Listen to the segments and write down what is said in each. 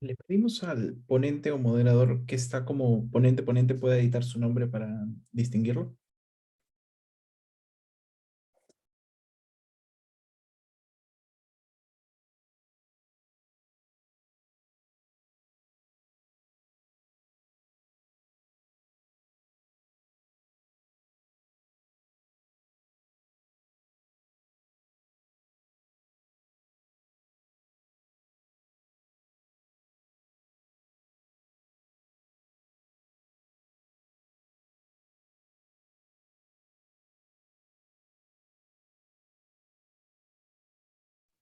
Le pedimos al ponente o moderador que está como ponente, pueda editar su nombre para distinguirlo.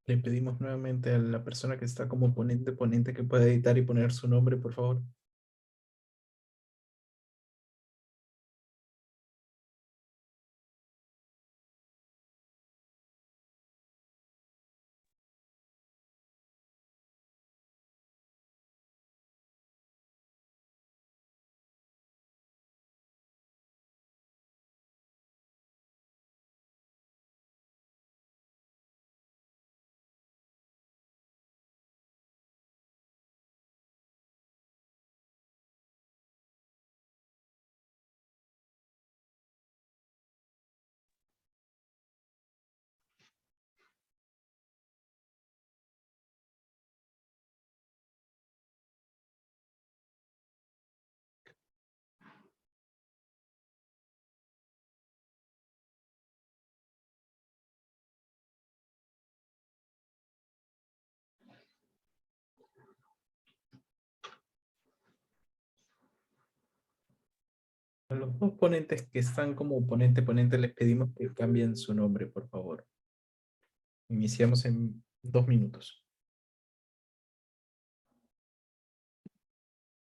Le pedimos nuevamente a la persona que está como ponente, que pueda editar y poner su nombre, por favor. A los dos ponentes que están como ponente, les pedimos que cambien su nombre, por favor. Iniciamos en 2 minutos.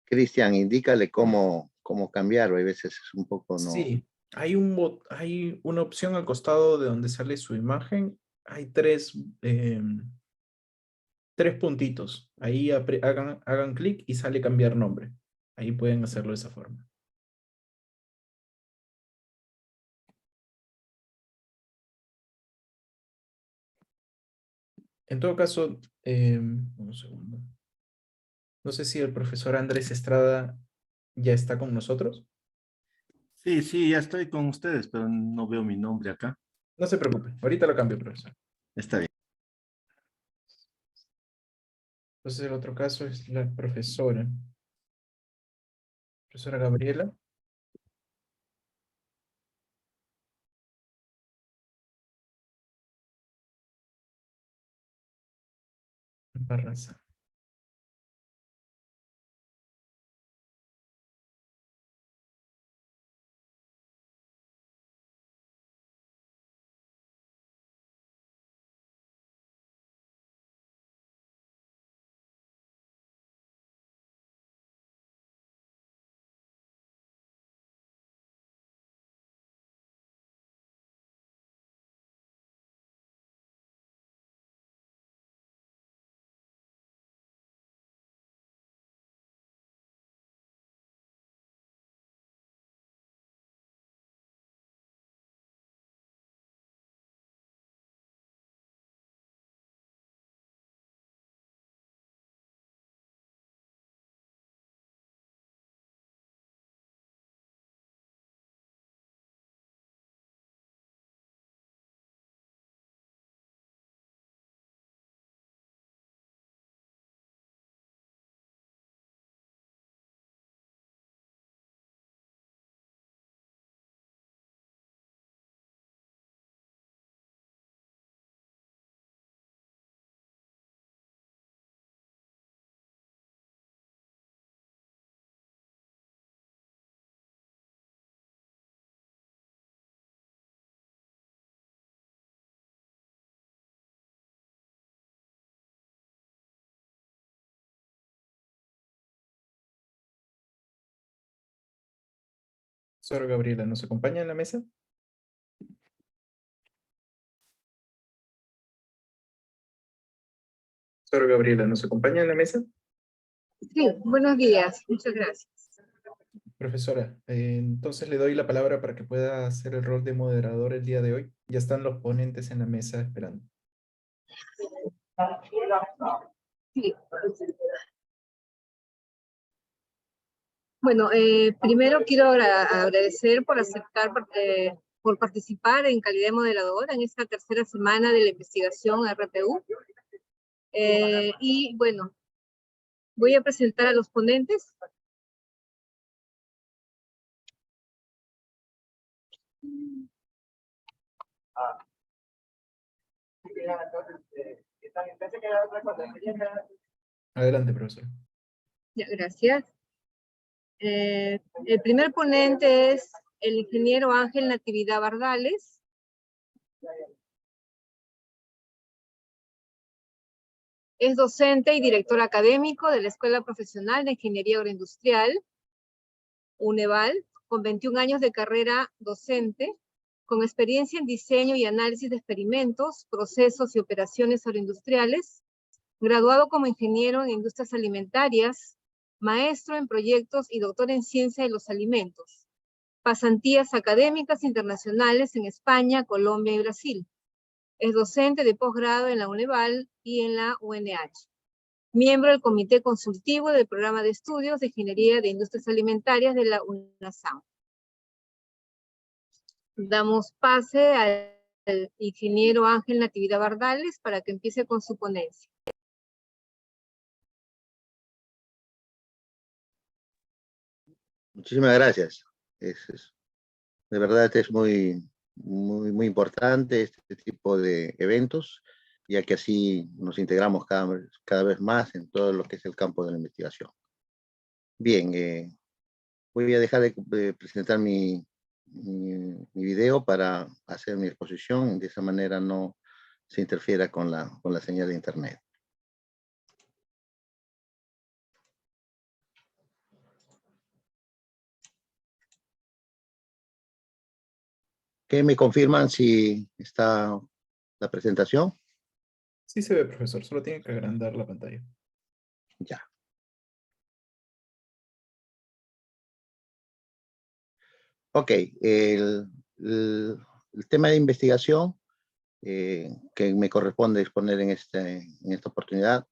Cristian, indícale cómo cambiarlo. Hay veces es un poco no. Sí, hay una opción al costado de donde sale su imagen. Hay tres puntitos. Ahí hagan clic y sale cambiar nombre. Ahí pueden hacerlo de esa forma. En todo caso, un segundo. No sé si el profesor Andrés Estrada ya está con nosotros. Sí, sí, ya estoy con ustedes, pero no veo mi nombre acá. No se preocupe, ahorita lo cambio, profesor. Está bien. Entonces el otro caso es la profesora Gabriela Barraza. Profesora Gabriela, ¿nos acompaña en la mesa? Profesora Gabriela, ¿nos acompaña en la mesa? Sí, buenos días, muchas gracias. Profesora, entonces le doy la palabra para que pueda hacer el rol de moderador el día de hoy. Ya están los ponentes en la mesa esperando. Sí, Bueno, primero quiero agradecer por por participar en calidad de moderadora en esta tercera semana de la investigación RPU. Y bueno, voy a presentar a los ponentes. Adelante, profesor. Ya, gracias. El primer ponente es el ingeniero Ángel Natividad Bardales. Es docente y director académico de la Escuela Profesional de Ingeniería Agroindustrial, UNEVAL, con 21 años de carrera docente, con experiencia en diseño y análisis de experimentos, procesos y operaciones agroindustriales, graduado como ingeniero en industrias alimentarias, maestro en proyectos y doctor en ciencia de los alimentos. Pasantías académicas internacionales en España, Colombia y Brasil. Es docente de posgrado en la UNEVAL y en la UNH. Miembro del Comité Consultivo del Programa de Estudios de Ingeniería de Industrias Alimentarias de la UNASAM. Damos pase al ingeniero Ángel Natividad Bardales para que empiece con su ponencia. Muchísimas gracias. De verdad es muy importante este tipo de eventos, ya que así nos integramos cada vez más en todo lo que es el campo de la investigación. Bien, voy a dejar de presentar mi video para hacer mi exposición. De esa manera no se interfiera con la señal de internet. ¿Qué me confirman si está la presentación? Sí se ve, profesor. Solo tiene que agrandar la pantalla. Ya. Ok, el tema de investigación que me corresponde exponer en esta oportunidad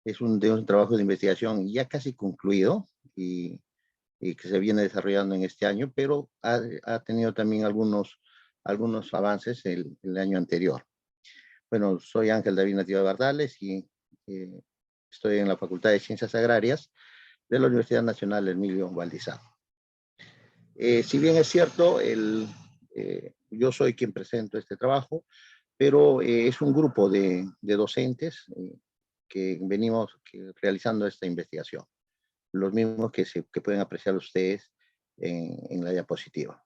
es un trabajo de investigación ya casi concluido y que se viene desarrollando en este año, pero ha tenido también algunos avances el año anterior. Bueno, soy Ángel David Natividad Bardales y estoy en la Facultad de Ciencias Agrarias de la Universidad Nacional Emilio Valdizán. Si bien es cierto, yo soy quien presento este trabajo, pero es un grupo de docentes que venimos realizando esta investigación, los mismos que pueden apreciar ustedes en la diapositiva.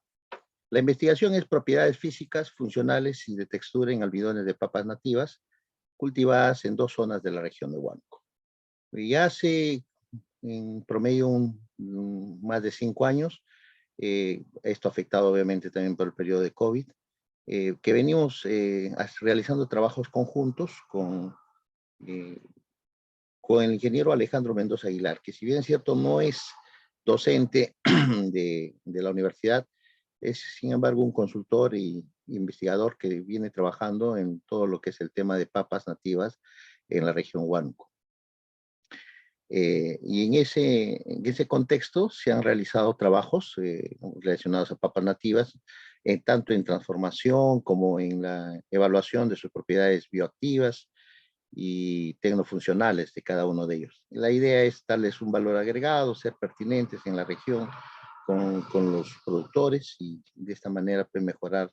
La investigación es propiedades físicas, funcionales y de textura en almidones de papas nativas cultivadas en 2 zonas de la región de Huánuco. Y hace en promedio más de 5 años, esto afectado obviamente también por el periodo de COVID, que venimos realizando trabajos conjuntos con el ingeniero Alejandro Mendoza Aguilar, que si bien es cierto no es docente de la universidad, es sin embargo un consultor y investigador que viene trabajando en todo lo que es el tema de papas nativas en la región Huánuco. Y en ese contexto se han realizado trabajos relacionados a papas nativas, tanto en transformación como en la evaluación de sus propiedades bioactivas y tecnofuncionales de cada uno de ellos. La idea es darles un valor agregado, ser pertinentes en la región con los productores y de esta manera pues, mejorar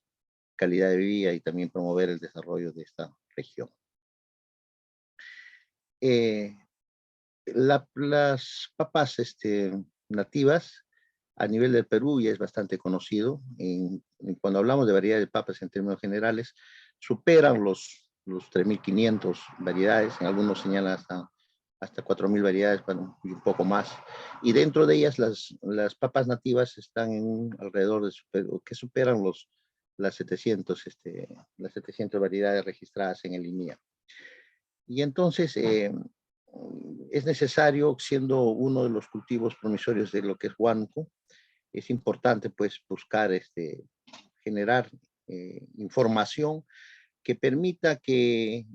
calidad de vida y también promover el desarrollo de esta región. Las papas nativas a nivel del Perú ya es bastante conocido. Cuando hablamos de variedades de papas en términos generales, superan los 3.500 variedades, en algunos señalan hasta 4.000 variedades y un poco más. Y dentro de ellas las papas nativas están alrededor que superan las 700 variedades registradas en el INIA. Y entonces es necesario, siendo uno de los cultivos promisorios de lo que es Huánuco, es importante pues buscar generar información que permita que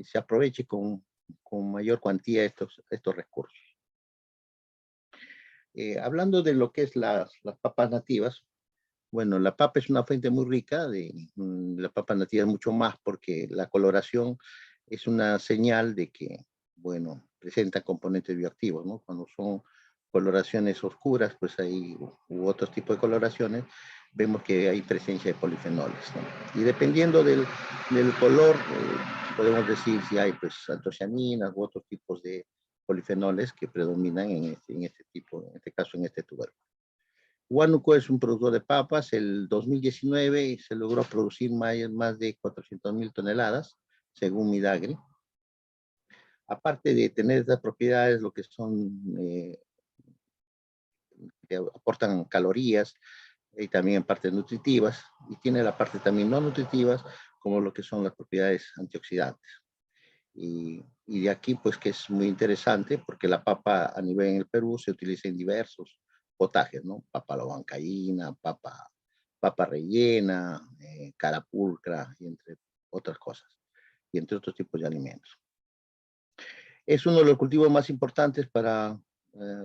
se aproveche con mayor cuantía estos recursos. Hablando de lo que es las papas nativas, bueno, la papa es una fuente muy rica, la papa nativa es mucho más porque la coloración es una señal de que, bueno, presenta componentes bioactivos, ¿no? Cuando son coloraciones oscuras, pues hay, u otros tipos de coloraciones, vemos que hay presencia de polifenoles, ¿no? Y dependiendo del color, podemos decir si hay, pues, antocianinas u otros tipos de polifenoles que predominan en este tipo, en este caso, en este tubérculo. Huánuco es un productor de papas. El 2019 se logró producir más de 400.000 toneladas, según Midagri. Aparte de tener estas propiedades, lo que son, que aportan calorías y también partes nutritivas, y tiene la parte también no nutritivas, como lo que son las propiedades antioxidantes. Y de aquí, pues, que es muy interesante, porque la papa a nivel en el Perú se utiliza en diversos potajes, ¿no? Papa a la huancaína, papa rellena, carapulcra, y entre otras cosas, y entre otros tipos de alimentos. Es uno de los cultivos más importantes para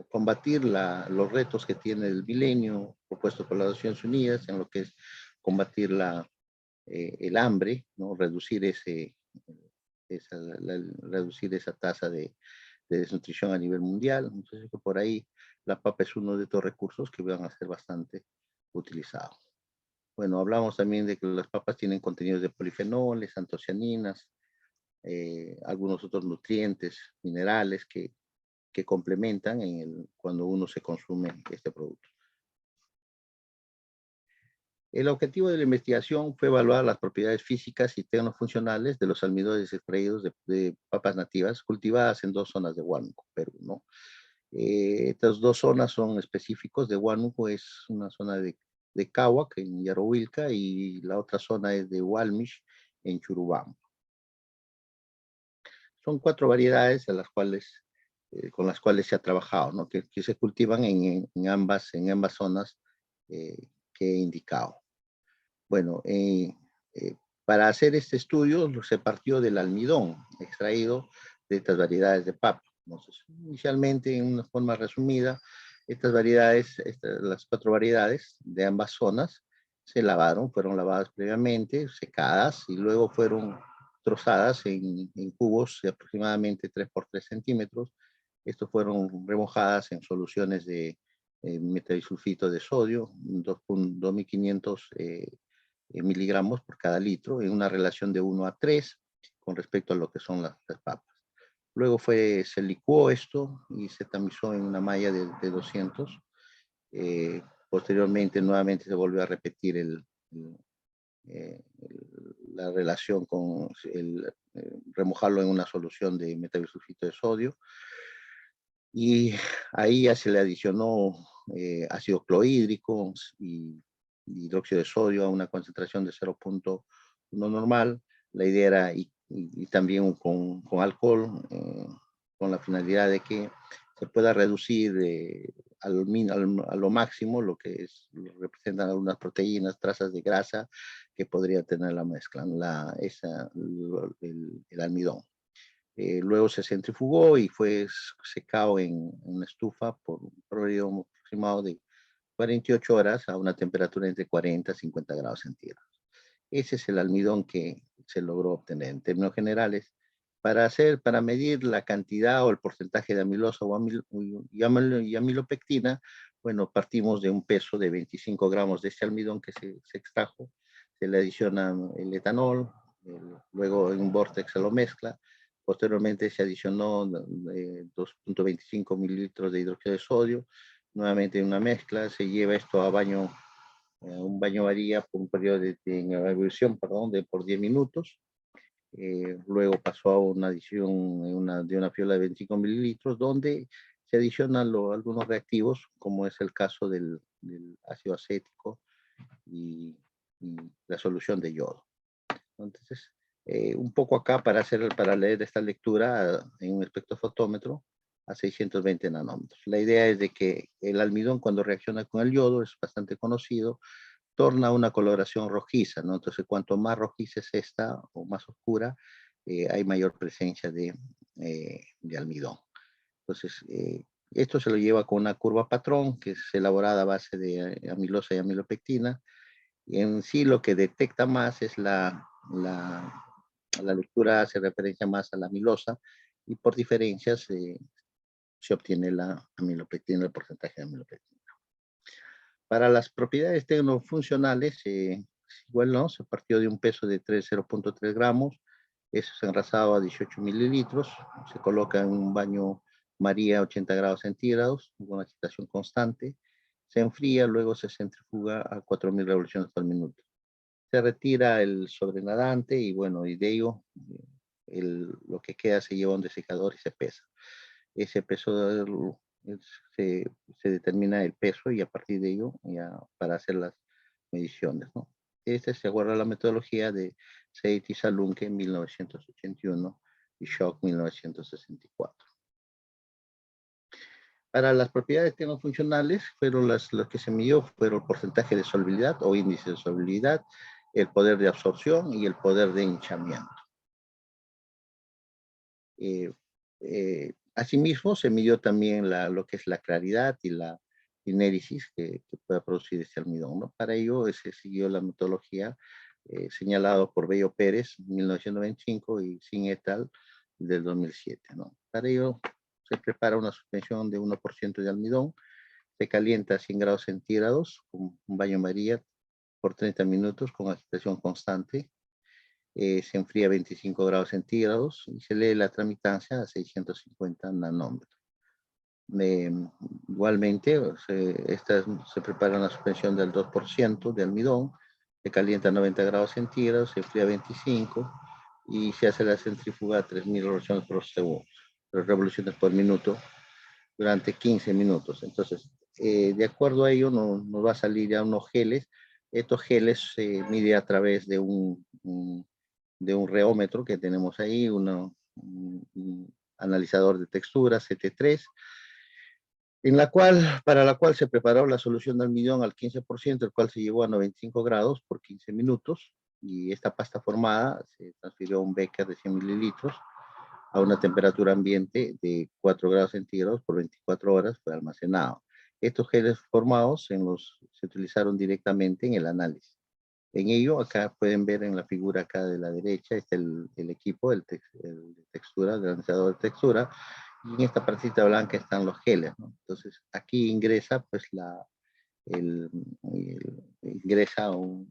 combatir los retos que tiene el milenio propuesto por las Naciones Unidas, en lo que es combatir el hambre, ¿no? Reducir reducir esa tasa de desnutrición a nivel mundial. Entonces, por ahí la papa es uno de estos recursos que van a ser bastante utilizados. Bueno, hablamos también de que las papas tienen contenidos de polifenoles, antocianinas, algunos otros nutrientes, minerales que complementan cuando uno se consume este producto. El objetivo de la investigación fue evaluar las propiedades físicas y tecnofuncionales de los almidones extraídos de papas nativas cultivadas en 2 zonas de Huánuco, Perú, ¿no? Estas 2 zonas son específicos de Huánuco, es una zona de Cáhuac, en Yarohuilca, y la otra zona es de Hualmich, en Churubamba. Son 4 variedades a las cuales, con las cuales se ha trabajado, ¿no? Que se cultivan en ambas zonas que he indicado. Bueno, para hacer este estudio se partió del almidón extraído de estas variedades de papa. Entonces, inicialmente, en una forma resumida, estas variedades, las 4 variedades de ambas zonas se lavaron, fueron lavadas previamente, secadas, y luego fueron trozadas en cubos de aproximadamente 3 por 3 centímetros. Estos fueron remojadas en soluciones de metabisulfito de sodio, 2.500 miligramos por cada litro, en una relación de 1 a 3 con respecto a lo que son las papas. Luego se licuó esto y se tamizó en una malla de 200. Posteriormente, nuevamente se volvió a repetir la relación con remojarlo en una solución de metabisulfito de sodio. Y ahí ya se le adicionó ácido clorhídrico y hidróxido de sodio a una concentración de 0.1 normal. La idea era, y también con alcohol, con la finalidad de que se pueda reducir a lo máximo lo que representan algunas proteínas, trazas de grasa que podría tener la mezcla, el almidón. Luego se centrifugó y fue secado en una estufa por un periodo aproximado de 48 horas a una temperatura entre 40 y 50 grados centígrados. Ese es el almidón que se logró obtener. En términos generales, para medir la cantidad o el porcentaje de amilosa y amilopectina, bueno, partimos de un peso de 25 gramos de este almidón que se extrajo, se le adiciona el etanol, luego en un vórtex se lo mezcla, posteriormente se adicionó 2.25 mililitros de hidróxido de sodio, nuevamente en una mezcla, se lleva esto a un baño María por un periodo de ebullición, por 10 minutos. Luego pasó a una adición de una fiola de 25 mililitros, donde se adicionan algunos reactivos, como es el caso del ácido acético y la solución de yodo. Entonces, un poco acá para leer esta lectura en un espectrofotómetro a 620 nanómetros. La idea es de que el almidón, cuando reacciona con el yodo, es bastante conocido, torna una coloración rojiza, ¿no? Entonces, cuanto más rojiza es esta o más oscura, hay mayor presencia de almidón. Entonces, Esto se lo lleva con una curva patrón que es elaborada a base de amilosa y amilopectina. Y en sí lo que detecta más es la lectura, hace referencia más a la amilosa y por diferencia se obtiene la amilopectina, el porcentaje de amilopectina. Para las propiedades tecnofuncionales, igual no, se partió de un peso de 0.3 gramos, eso es engrasado a 18 mililitros, se coloca en un baño María a 80 grados centígrados, con agitación constante, se enfría, luego se centrifuga a 4.000 revoluciones por minuto. Se retira el sobrenadante y bueno, y de ello lo que queda se lleva a un desecador y se pesa. Ese peso se determina el peso y a partir de ello ya para hacer las mediciones, ¿no? Se aguarda la metodología de Seit y Salunke en 1981 y Schock 1964. Para las propiedades tecnofuncionales, fueron las que se midió fueron el porcentaje de solubilidad o índice de solubilidad, el poder de absorción y el poder de hinchamiento. Asimismo, se midió también lo que es la claridad y la inédisis que pueda producir este almidón, ¿no? Para ello se siguió la metodología señalado por Bello Pérez en 1925 y Sin et al. Del 2007, ¿no? Para ello se prepara una suspensión de 1% de almidón, se calienta a 100 grados centígrados con un baño María por 30 minutos con agitación constante. Se enfría a 25 grados centígrados y se lee la tramitancia a 650 nanómetros. Igualmente, se prepara una suspensión del 2% de almidón, se calienta a 90 grados centígrados, se enfría a 25 y se hace la centrífuga a 3.000 revoluciones por minuto durante 15 minutos. Entonces, de acuerdo a ello, nos va a salir ya unos geles. Estos geles se mide a través de un reómetro que tenemos ahí, un analizador de texturas, CT3, para la cual se preparó la solución de almidón al 15%, el cual se llevó a 95 grados por 15 minutos, y esta pasta formada se transfirió a un becker de 100 mililitros a una temperatura ambiente de 4 grados centígrados por 24 horas, fue almacenado. Estos geles formados se utilizaron directamente en el análisis. En ello, acá pueden ver en la figura acá de la derecha, está el equipo, el textura, el analizador de textura, y en esta partita blanca están los geles, ¿no? Entonces, aquí ingresa, pues,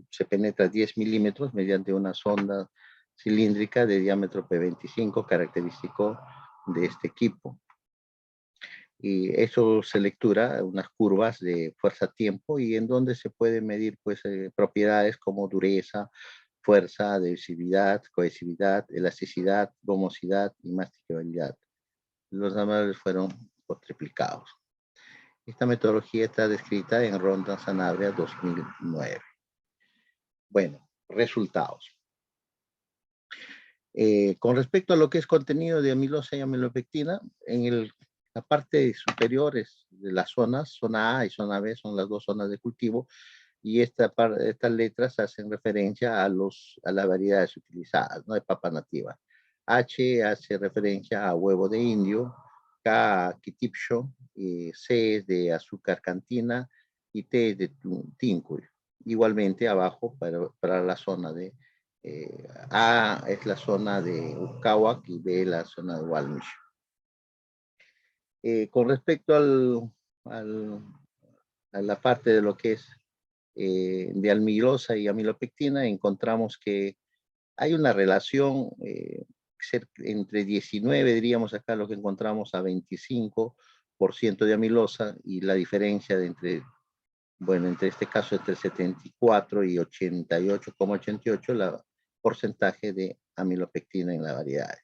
se penetra 10 milímetros mediante una sonda cilíndrica de diámetro P25, característico de este equipo. Y eso se lectura unas curvas de fuerza-tiempo y en donde se puede medir pues, propiedades como dureza, fuerza, adhesividad, cohesividad, elasticidad, gomosidad y masticabilidad. Los valores fueron triplicados. Esta metodología está descrita en Ronda Sanabria 2009. Bueno, resultados. Con respecto a lo que es contenido de amilosa y amilopectina, en la parte superior de las zonas, zona A y zona B son las dos zonas de cultivo, y estas letras hacen referencia a las variedades utilizadas, ¿no? De papa nativa. H hace referencia a huevo de indio, K a quitipcho, C es de azúcar cantina y T es de tincuy. Igualmente abajo para la zona de A es la zona de Ucawak y B la zona de Walmish. Con respecto a la parte de lo que es de amilosa y amilopectina, encontramos que hay una relación entre 19, diríamos acá lo que encontramos, a 25% de amilosa, y la diferencia entre este caso entre 74 y 88,88, la porcentaje de amilopectina en las variedades.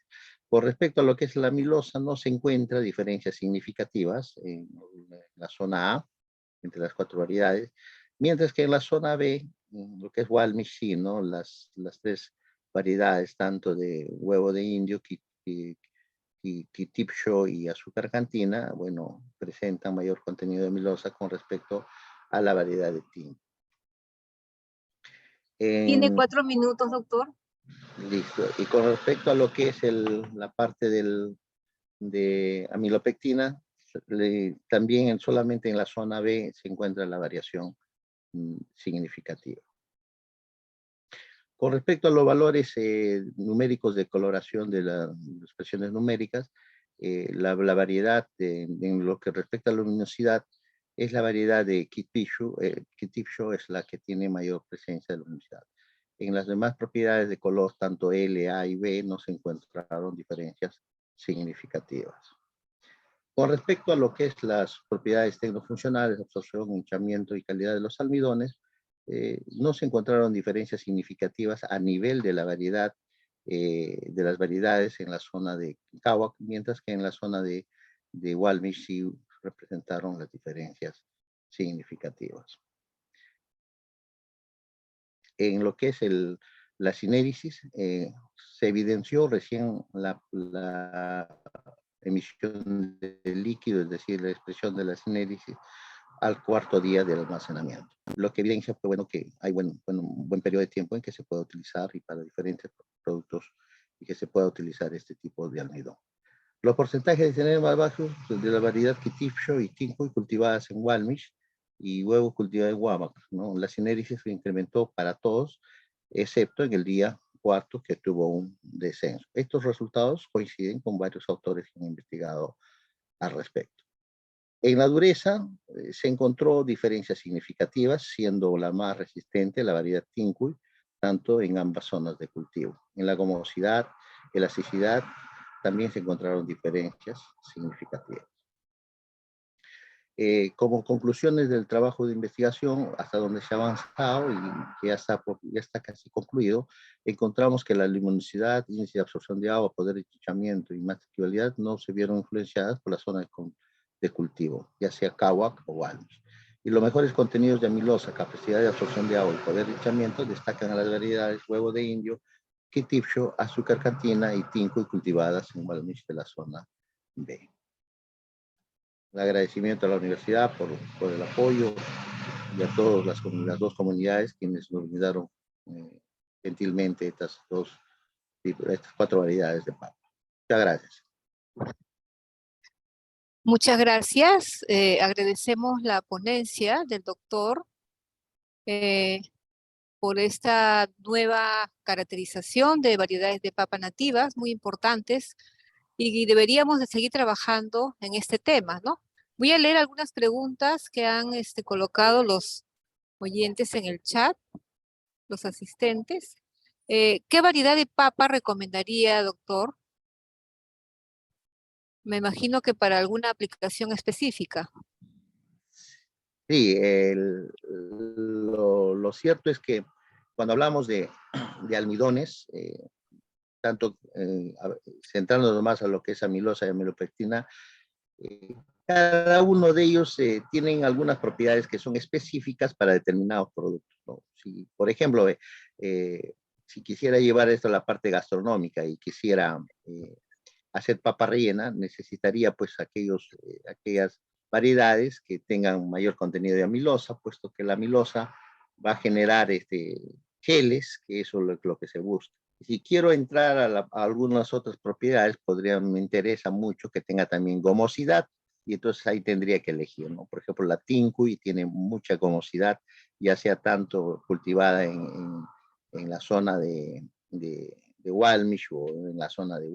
Con respecto a lo que es la amilosa, no se encuentra diferencias significativas en la zona A, entre las 4 variedades, mientras que en la zona B, lo que es Walmish, sí, ¿no? Las 3 variedades, tanto de huevo de indio, quitipcho y azúcar cantina, bueno, presentan mayor contenido de amilosa con respecto a la variedad de tin. Tiene 4 minutos, doctor. Listo. Y con respecto a lo que es la parte de amilopectina, también solamente en la zona B se encuentra la variación significativa. Con respecto a los valores numéricos de coloración de las expresiones numéricas, la variedad en lo que respecta a la luminosidad es la variedad de Kitt-Picchu. Kitt-Picchu es la que tiene mayor presencia de luminosidad. En las demás propiedades de color, tanto L, A y B, no se encontraron diferencias significativas. Con respecto a lo que es las propiedades tecnofuncionales, absorción, hinchamiento y calidad de los almidones, no se encontraron diferencias significativas a nivel de la variedad, de las variedades en la zona de Kawak, mientras que en la zona de Walmish sí representaron las diferencias significativas. En lo que es la sinéresis, se evidenció recién la emisión del líquido, es decir, la expresión de la sinéresis al cuarto día del almacenamiento. Lo que evidencia fue bueno, que hay un buen periodo de tiempo en que se puede utilizar y para diferentes productos y que se pueda utilizar este tipo de almidón. Los porcentajes de sinéresis más bajos de la variedad Kitt-Picchu y Tinkoy cultivadas en Walmish y huevo cultivado en Huamac, ¿no? La sinéresis se incrementó para todos, excepto en el día cuarto, que tuvo un descenso. Estos resultados coinciden con varios autores que han investigado al respecto. En la dureza se encontró diferencias significativas, siendo la más resistente la variedad Tinkoy, tanto en ambas zonas de cultivo. En la gomosidad, elasticidad, también se encontraron diferencias significativas. Como conclusiones del trabajo de investigación, hasta donde se ha avanzado y que ya está casi concluido, encontramos que la luminosidad, índice de absorción de agua, poder de hinchamiento y matricularidad no se vieron influenciadas por la zona de cultivo, ya sea Kawak o Walmish. Y los mejores contenidos de amilosa, capacidad de absorción de agua y poder de hinchamiento destacan a las variedades huevo de indio, Kitt-Picchu, azúcar cantina y Tinkoy cultivadas en Walmish de la zona B. El agradecimiento a la universidad por el apoyo y a todas las dos comunidades quienes nos brindaron gentilmente estas 4 variedades de papa. Muchas gracias. Muchas gracias. Agradecemos la ponencia del doctor por esta nueva caracterización de variedades de papa nativas muy importantes y deberíamos de seguir trabajando en este tema, ¿no? Voy a leer algunas preguntas que han colocado los oyentes en el chat, los asistentes. ¿Qué variedad de papa recomendaría, doctor? Me imagino que para alguna aplicación específica. Sí, lo cierto es que cuando hablamos de almidones, tanto centrándonos más a lo que es amilosa y amilopectina, cada uno de ellos tienen algunas propiedades que son específicas para determinados productos, ¿no? Si, por ejemplo, si quisiera llevar esto a la parte gastronómica y quisiera hacer papa rellena, necesitaría pues aquellas variedades que tengan mayor contenido de amilosa, puesto que la amilosa va a generar geles, que eso es lo que se busca. Si quiero entrar a algunas otras propiedades, me interesa mucho que tenga también gomosidad, y entonces ahí tendría que elegir, ¿no? Por ejemplo, la Tinkoy tiene mucha gomosidad, ya sea tanto cultivada en la zona de Walmish o en la zona de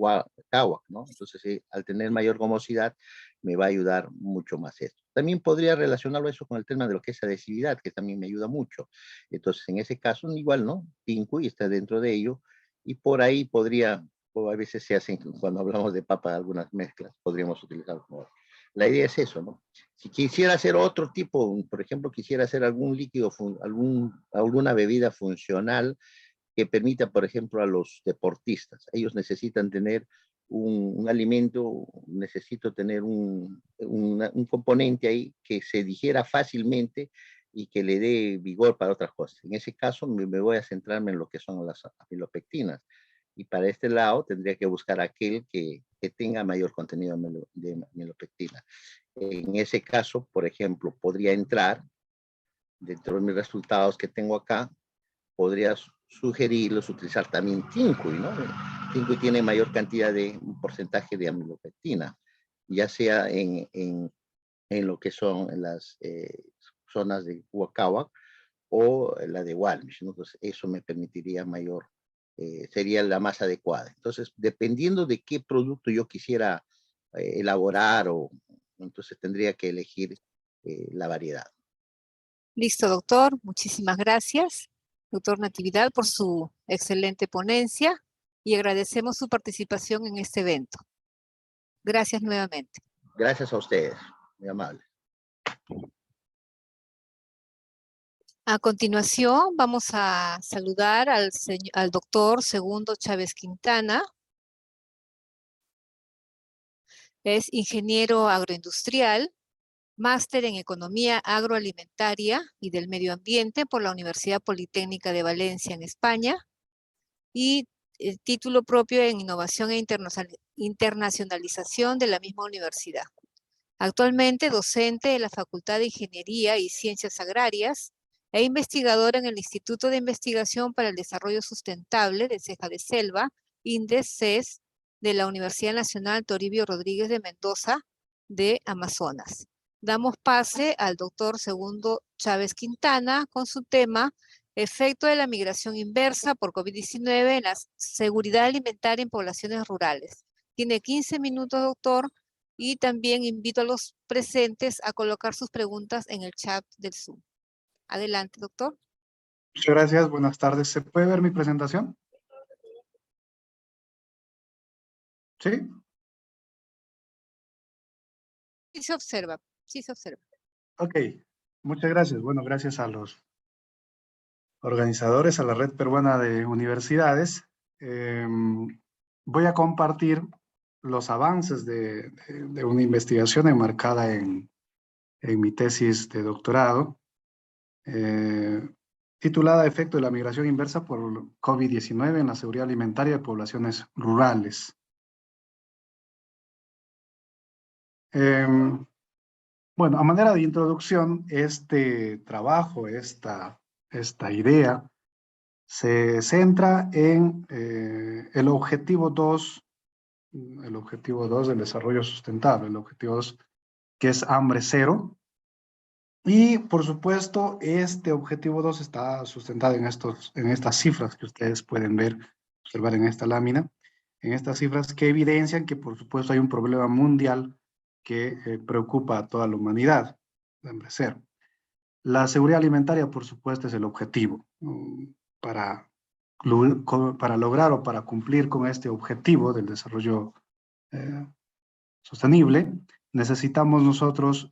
Kawak, ¿no? Entonces, al tener mayor gomosidad, me va a ayudar mucho más esto. También podría relacionarlo eso con el tema de lo que es adhesividad, que también me ayuda mucho. Entonces, en ese caso, igual, ¿no? Tinkoy está dentro de ello, y por ahí o a veces se hacen, cuando hablamos de papa, algunas mezclas, podríamos utilizar como... La idea es eso, ¿no? Si quisiera hacer otro tipo, por ejemplo, quisiera hacer algún líquido, alguna bebida funcional que permita, por ejemplo, a los deportistas. Ellos necesitan tener un alimento, necesito tener un componente ahí que se digiera fácilmente y que le dé vigor para otras cosas. En ese caso me voy a centrarme en lo que son las amilopectinas. Y para este lado tendría que buscar aquel que tenga mayor contenido de amilopectina. En ese caso, por ejemplo, podría entrar, dentro de mis resultados que tengo acá, podría sugerirlos utilizar también Tinkoy, ¿no? Tinkoy tiene mayor cantidad un porcentaje de amilopectina. ya sea en lo que son las zonas de Huacahuac o la de Walmish, ¿no? Entonces, eso me permitiría mayor, sería la más adecuada. Entonces, dependiendo de qué producto yo quisiera elaborar, entonces tendría que elegir la variedad. Listo, doctor. Muchísimas gracias, doctor Natividad, por su excelente ponencia y agradecemos su participación en este evento. Gracias nuevamente. Gracias a ustedes, muy amable. A continuación, vamos a saludar al doctor Segundo Chávez Quintana. Es ingeniero agroindustrial, máster en Economía Agroalimentaria y del Medio Ambiente por la Universidad Politécnica de Valencia en España y título propio en Innovación e Internacionalización de la misma universidad. Actualmente docente de la Facultad de Ingeniería y Ciencias Agrarias e investigador en el Instituto de Investigación para el Desarrollo Sustentable de Ceja de Selva, INDES-CES, de la Universidad Nacional Toribio Rodríguez de Mendoza de Amazonas. Damos pase al doctor Segundo Chávez Quintana con su tema Efecto de la migración inversa por COVID-19 en la seguridad alimentaria en poblaciones rurales. Tiene 15 minutos, doctor, y también invito a los presentes a colocar sus preguntas en el chat del Zoom. Adelante, doctor. Muchas gracias, buenas tardes. ¿Se puede ver mi presentación? ¿Sí? Sí se observa, sí se observa. Ok, muchas gracias. Bueno, gracias a los organizadores, a la Red Peruana de Universidades. Voy a compartir los avances de una investigación enmarcada en mi tesis de doctorado, titulada Efecto de la migración inversa por COVID-19 en la seguridad alimentaria de poblaciones rurales. Bueno, a manera de introducción, este trabajo, esta idea, se centra en el objetivo 2 del desarrollo sustentable, el objetivo 2, que es hambre cero. Y, por supuesto, este objetivo 2 está sustentado en estas cifras que ustedes pueden observar en esta lámina, en estas cifras que evidencian que, por supuesto, hay un problema mundial que preocupa a toda la humanidad, el hambre cero. La seguridad alimentaria, por supuesto, es el objetivo. Para lograr o para cumplir con este objetivo del desarrollo sostenible, necesitamos nosotros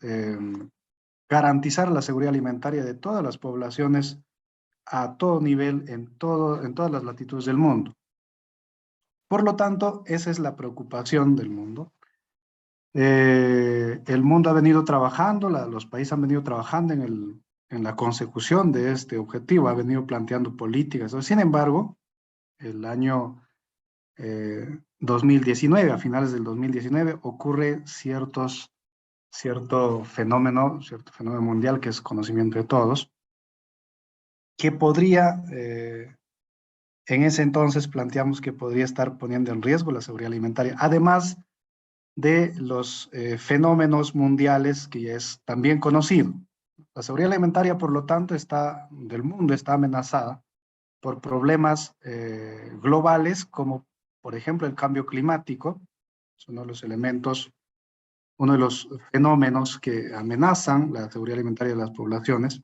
garantizar la seguridad alimentaria de todas las poblaciones a todo nivel, en todas las latitudes del mundo. Por lo tanto, esa es la preocupación del mundo. El mundo ha venido trabajando, los países han venido trabajando en la consecución de este objetivo, ha venido planteando políticas. Sin embargo, el año 2019, a finales del 2019, ocurre cierto fenómeno mundial que es conocimiento de todos, que podría, en ese entonces planteamos que podría estar poniendo en riesgo la seguridad alimentaria, además de los fenómenos mundiales que ya es también conocido. La seguridad alimentaria, por lo tanto, del mundo está amenazada por problemas globales como, por ejemplo, el cambio climático. Es uno de los elementos, uno de los fenómenos que amenazan la seguridad alimentaria de las poblaciones.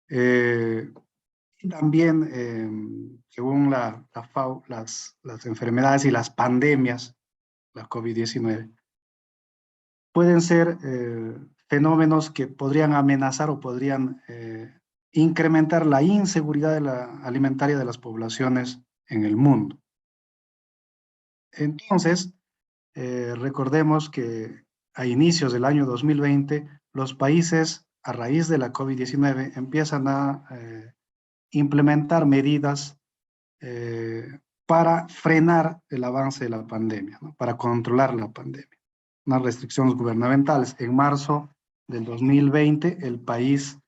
Y también, según la FAO, las enfermedades y las pandemias, la COVID-19, pueden ser fenómenos que podrían amenazar o podrían incrementar la inseguridad alimentaria de las poblaciones en el mundo. Entonces, recordemos que a inicios del año 2020, los países, a raíz de la COVID-19, empiezan a implementar medidas para frenar el avance de la pandemia, ¿no? Para controlar la pandemia. Unas restricciones gubernamentales. En marzo del 2020, el país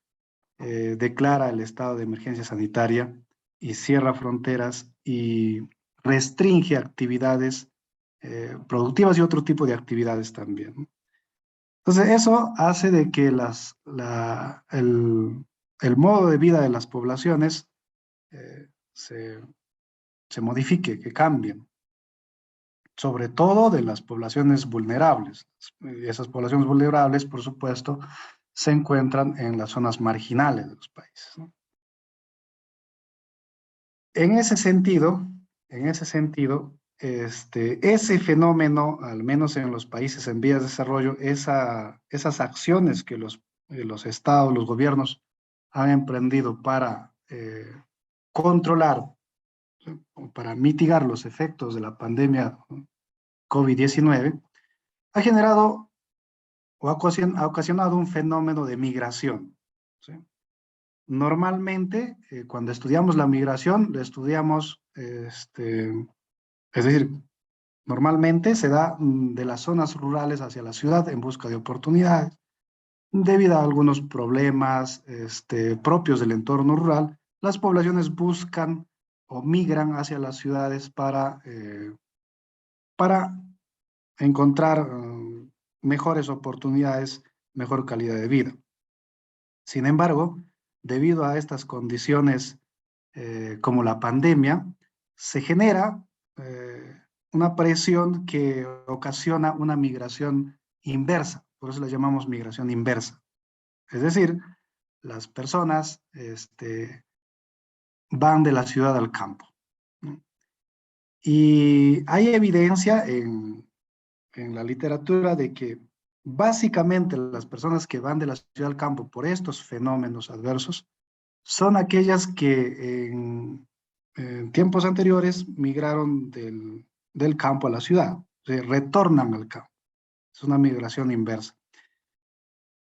declara el estado de emergencia sanitaria y cierra fronteras y restringe actividades productivas y otro tipo de actividades también, ¿no? Entonces, eso hace de que el modo de vida de las poblaciones se modifique, que cambien, sobre todo de las poblaciones vulnerables. Y esas poblaciones vulnerables, por supuesto, se encuentran en las zonas marginales de los países, ¿no? En ese sentido, ese fenómeno, al menos en los países en vías de desarrollo, esas acciones que los estados, los gobiernos han emprendido para controlar, ¿sí?, o para mitigar los efectos de la pandemia COVID-19, ha generado o ha ocasionado un fenómeno de migración, ¿sí? Normalmente, cuando estudiamos la migración, lo estudiamos, es decir, normalmente se da de las zonas rurales hacia la ciudad en busca de oportunidades. Debido a algunos problemas propios del entorno rural, las poblaciones buscan o migran hacia las ciudades para encontrar mejores oportunidades, mejor calidad de vida. Sin embargo, debido a estas condiciones como la pandemia, se genera una presión que ocasiona una migración inversa, por eso la llamamos migración inversa. Es decir, las personas van de la ciudad al campo, ¿no? Y hay evidencia en la literatura de que básicamente las personas que van de la ciudad al campo por estos fenómenos adversos son aquellas que en tiempos anteriores migraron del campo a la ciudad, o sea, retornan al campo. Es una migración inversa.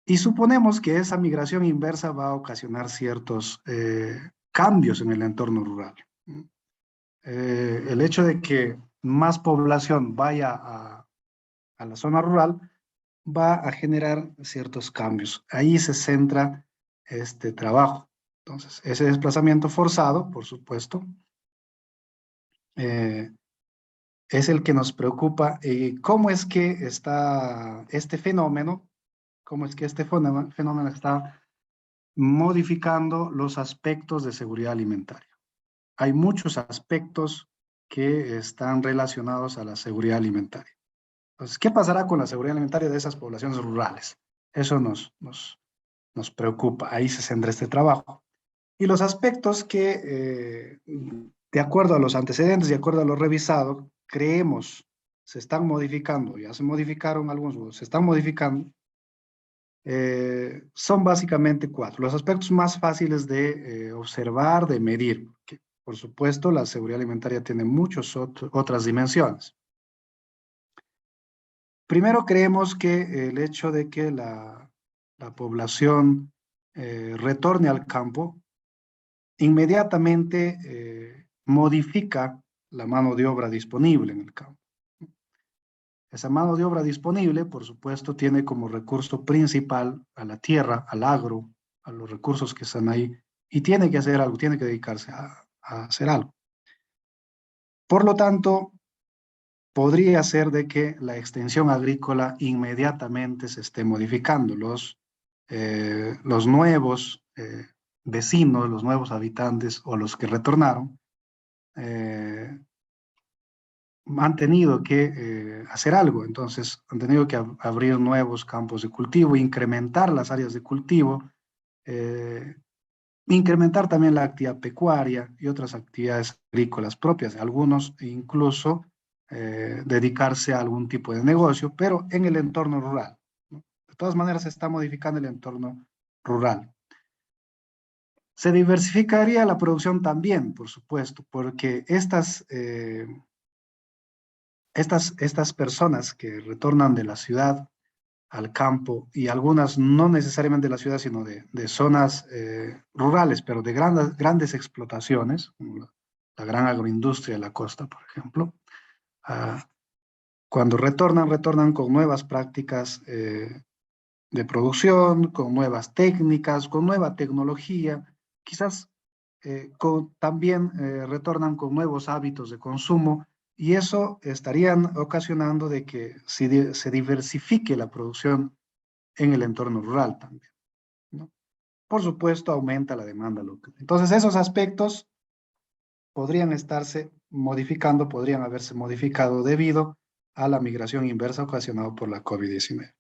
Y suponemos que esa migración inversa va a ocasionar ciertos cambios en el entorno rural. El hecho de que más población vaya a la zona rural va a generar ciertos cambios. Ahí se centra este trabajo. Entonces, ese desplazamiento forzado, por supuesto, es el que nos preocupa. ¿Cómo es que está este fenómeno? ¿Cómo es que este fenómeno está modificando los aspectos de seguridad alimentaria? Hay muchos aspectos que están relacionados a la seguridad alimentaria. Entonces, ¿qué pasará con la seguridad alimentaria de esas poblaciones rurales? Eso nos preocupa. Ahí se centra este trabajo. Y los aspectos que, de acuerdo a los antecedentes, de acuerdo a lo revisado, creemos se están modificando, ya se modificaron algunos, se están modificando, son básicamente 4. Los aspectos más fáciles de observar, de medir, que por supuesto la seguridad alimentaria tiene muchas otras dimensiones. Primero, creemos que el hecho de que la población retorne al campo inmediatamente modifica la mano de obra disponible en el campo. Esa mano de obra disponible, por supuesto, tiene como recurso principal a la tierra, al agro, a los recursos que están ahí, y tiene que hacer algo, tiene que dedicarse a hacer algo. Por lo tanto, podría ser de que la extensión agrícola inmediatamente se esté modificando. Los nuevos vecinos, los nuevos habitantes o los que retornaron, han tenido que hacer algo. Entonces han tenido que abrir nuevos campos de cultivo, incrementar las áreas de cultivo, incrementar también la actividad pecuaria y otras actividades agrícolas propias, algunos incluso dedicarse a algún tipo de negocio, pero en el entorno rural, ¿no? De todas maneras se está modificando el entorno rural. Se diversificaría la producción también, por supuesto, porque estas personas que retornan de la ciudad al campo, y algunas no necesariamente de la ciudad, sino de zonas rurales, pero de grandes explotaciones, como la gran agroindustria de la costa, por ejemplo, cuando retornan con nuevas prácticas de producción, con nuevas técnicas, con nueva tecnología, quizás también retornan con nuevos hábitos de consumo y eso estaría ocasionando de que se diversifique la producción en el entorno rural también, ¿no? Por supuesto, aumenta la demanda local. Entonces, esos aspectos podrían estarse modificando, podrían haberse modificado debido a la migración inversa ocasionada por la COVID-19.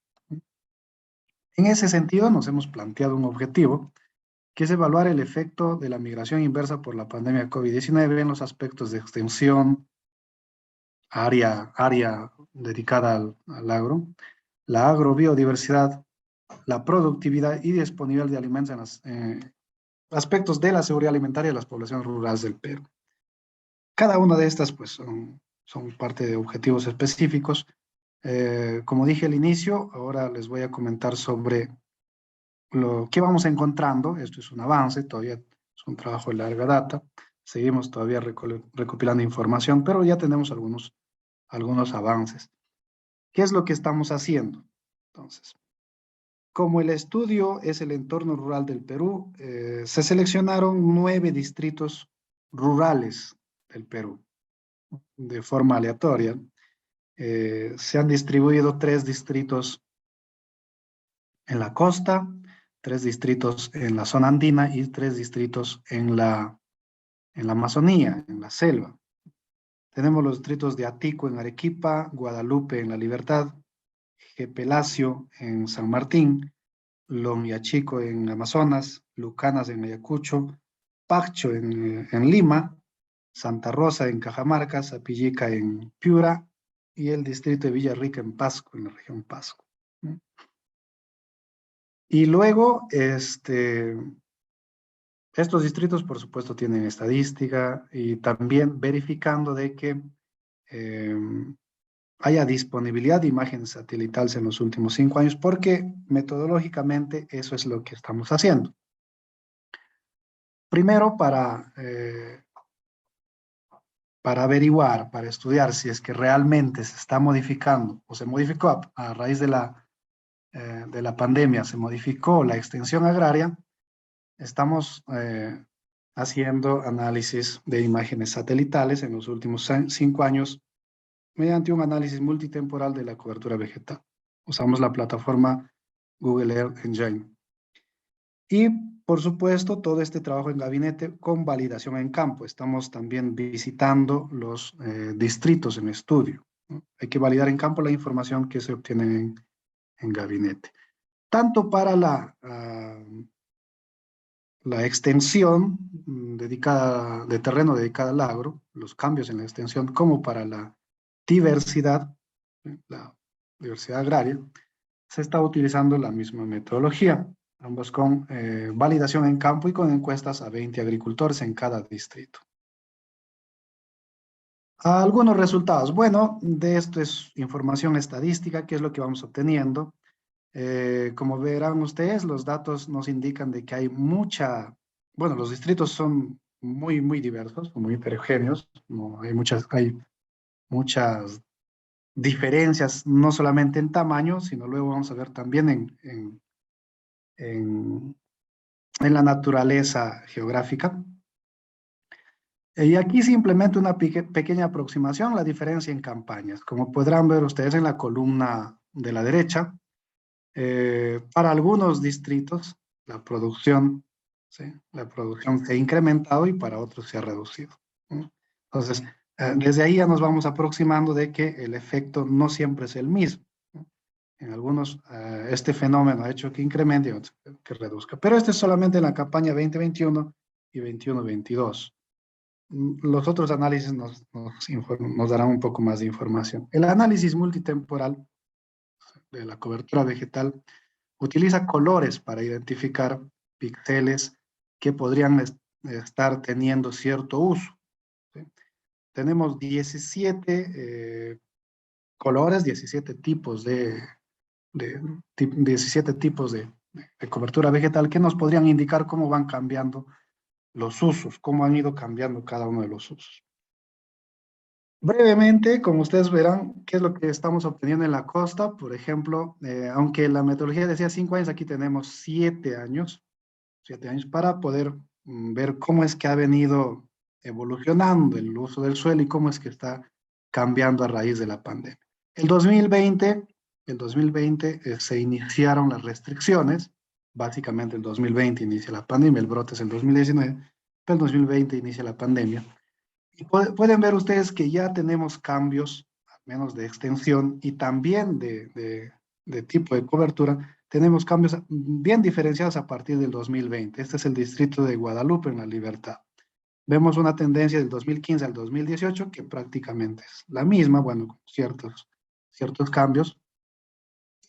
En ese sentido, nos hemos planteado un objetivo, que es evaluar el efecto de la migración inversa por la pandemia COVID-19 en los aspectos de extensión, área dedicada al agro, la agrobiodiversidad, la productividad y disponibilidad de alimentos en los aspectos de la seguridad alimentaria de las poblaciones rurales del Perú. Cada una de estas pues son parte de objetivos específicos. Como dije al inicio, ahora les voy a comentar sobre lo que vamos encontrando. Esto es un avance, todavía es un trabajo de larga data. Seguimos todavía recopilando información, pero ya tenemos algunos avances. ¿Qué es lo que estamos haciendo? Entonces, como el estudio es el entorno rural del Perú, se seleccionaron 9 distritos rurales del Perú de forma aleatoria. Se han distribuido 3 distritos en la costa, 3 distritos en la zona andina y 3 distritos en la Amazonía, en la selva. Tenemos los distritos de Atico en Arequipa, Guadalupe en La Libertad, Pelacio en San Martín, Lomiachico en Amazonas, Lucanas en Ayacucho, Pacho en Lima, Santa Rosa en Cajamarca, Sapillica en Piura y el distrito de Villarrica en Pasco, en la región Pasco. Y luego, estos distritos, por supuesto, tienen estadística y también verificando de que haya disponibilidad de imágenes satelitales en los últimos 5 años, porque metodológicamente eso es lo que estamos haciendo. Primero, para averiguar, para estudiar si es que realmente se está modificando o se modificó a raíz de la pandemia, se modificó la extensión agraria, estamos haciendo análisis de imágenes satelitales en los últimos 5 años mediante un análisis multitemporal de la cobertura vegetal. Usamos la plataforma Google Earth Engine. Y, por supuesto, todo este trabajo en gabinete con validación en campo. Estamos también visitando los distritos en estudio, ¿no? Hay que validar en campo la información que se obtiene en gabinete. Tanto para la extensión de terreno dedicada al agro, los cambios en la extensión, como para la diversidad agraria, se está utilizando la misma metodología, ambos con validación en campo y con encuestas a 20 agricultores en cada distrito. Algunos resultados. Bueno, de esto es información estadística, que es lo que vamos obteniendo. Como verán ustedes, los datos nos indican de que hay los distritos son muy, muy diversos, muy heterogéneos, no, hay muchas diferencias, no solamente en tamaño, sino luego vamos a ver también en la naturaleza geográfica. Y aquí simplemente una pequeña aproximación, la diferencia en campañas. Como podrán ver ustedes en la columna de la derecha, para algunos distritos la producción se ha incrementado y para otros se ha reducido, ¿no? Entonces, desde ahí ya nos vamos aproximando de que el efecto no siempre es el mismo, ¿no? En algunos este fenómeno ha hecho que incremente y otros que reduzca. Pero este es solamente en la campaña 2021 y 21-22. Los otros análisis nos darán un poco más de información. El análisis multitemporal de la cobertura vegetal utiliza colores para identificar píxeles que podrían estar teniendo cierto uso, ¿sí? Tenemos 17 colores, 17 tipos de 17 tipos de cobertura vegetal que nos podrían indicar cómo van cambiando los usos, cómo han ido cambiando cada uno de los usos. Brevemente, como ustedes verán, ¿qué es lo que estamos obteniendo en la costa? Por ejemplo, aunque la metodología decía 5 años, aquí tenemos 7 años, 7 años para poder ver cómo es que ha venido evolucionando el uso del suelo y cómo es que está cambiando a raíz de la pandemia. El 2020 se iniciaron las restricciones. Básicamente el 2020 inicia la pandemia, el brote es el 2019, pero el 2020 inicia la pandemia. Y pueden ver ustedes que ya tenemos cambios, al menos de extensión y también de tipo de cobertura. Tenemos cambios bien diferenciados a partir del 2020. Este es el distrito de Guadalupe en La Libertad. Vemos una tendencia del 2015 al 2018 que prácticamente es la misma, bueno, con ciertos cambios.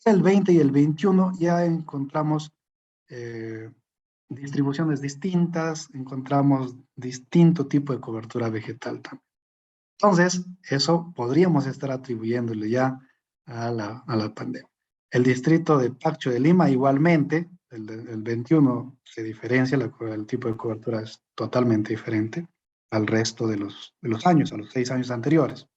El 20 y el 21 ya encontramos distribuciones distintas, encontramos distinto tipo de cobertura vegetal también. Entonces, eso podríamos estar atribuyéndole ya a la pandemia. El distrito de Pacho de Lima igualmente, el 21 se diferencia, el tipo de cobertura es totalmente diferente al resto de los años, a los 6 años anteriores.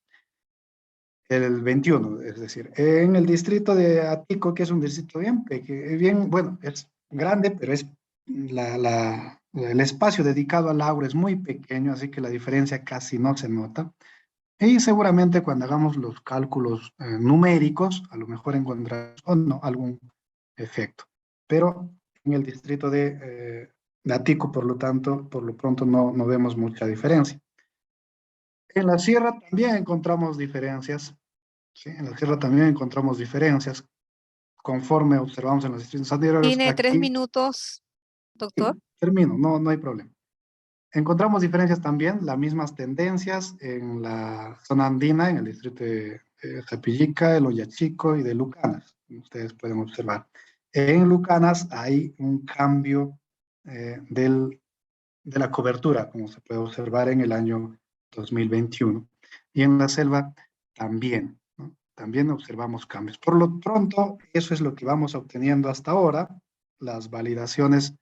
El 21, es decir, en el distrito de Atico, que es un distrito bien, bueno, es grande, pero es el espacio dedicado al agua es muy pequeño, así que la diferencia casi no se nota. Y seguramente cuando hagamos los cálculos numéricos, a lo mejor encontraremos o no algún efecto. Pero en el distrito de Atico, por lo tanto, por lo pronto no vemos mucha diferencia. En la sierra también encontramos diferencias. ¿Sí? En la sierra también encontramos diferencias conforme observamos en los distritos anteriores. Tiene 3 minutos, doctor. Termino, no hay problema. Encontramos diferencias también, las mismas tendencias en la zona andina, en el distrito de Japillica, el Oyachico y de Lucanas. Ustedes pueden observar. En Lucanas hay un cambio de la cobertura, como se puede observar en el año 2021. Y en la selva también, ¿no? También observamos cambios. Por lo pronto, eso es lo que vamos obteniendo hasta ahora. Las validaciones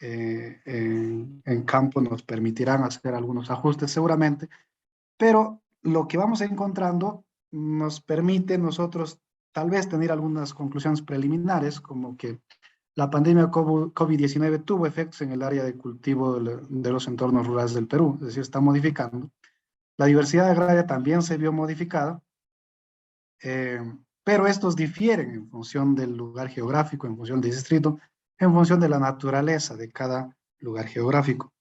en campo nos permitirán hacer algunos ajustes seguramente, pero lo que vamos encontrando nos permite nosotros tal vez tener algunas conclusiones preliminares, como que la pandemia COVID-19 tuvo efectos en el área de cultivo de los entornos rurales del Perú, es decir, está modificando. La diversidad agraria también se vio modificada, pero estos difieren en función del lugar geográfico, en función del distrito, en función de la naturaleza de cada lugar geográfico.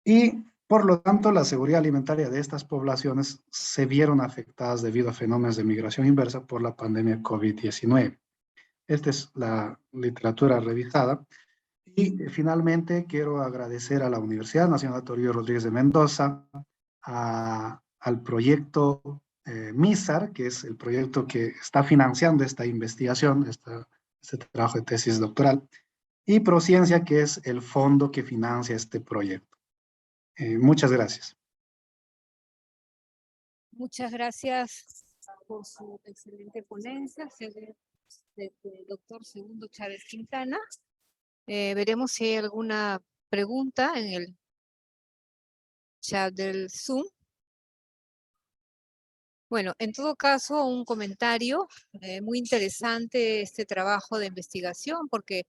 Y por lo tanto, la seguridad alimentaria de estas poblaciones se vieron afectadas debido a fenómenos de migración inversa por la pandemia COVID-19. Esta es la literatura revisada. Y finalmente quiero agradecer a la Universidad Nacional Toribio Rodríguez de Mendoza, al proyecto MISAR, que es el proyecto que está financiando esta investigación, este trabajo de tesis doctoral, y Prociencia, que es el fondo que financia este proyecto. Muchas gracias. Muchas gracias por su excelente ponencia, doctor Segundo Chávez Quintana. Veremos si hay alguna pregunta en el chat del Zoom. Bueno, en todo caso, un comentario muy interesante este trabajo de investigación, porque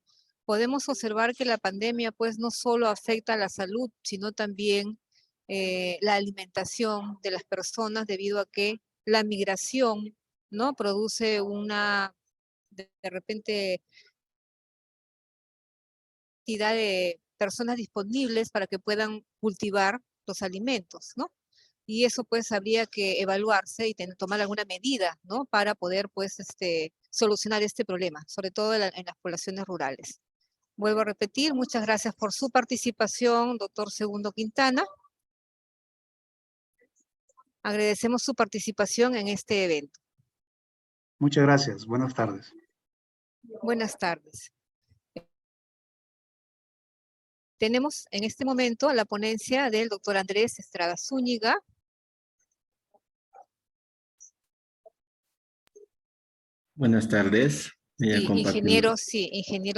podemos observar que la pandemia pues no solo afecta a la salud, sino también la alimentación de las personas debido a que la migración, ¿no? Produce una, de repente, cantidad de personas disponibles para que puedan cultivar los alimentos, ¿no? Y eso pues habría que evaluarse y tomar alguna medida, ¿no? Para poder pues solucionar este problema, sobre todo en las poblaciones rurales. Vuelvo a repetir, muchas gracias por su participación, doctor Segundo Quintana. Agradecemos su participación en este evento. Muchas gracias. Buenas tardes. Buenas tardes. Tenemos en este momento la ponencia del doctor Andrés Estrada Zúñiga. Buenas tardes. Ingeniero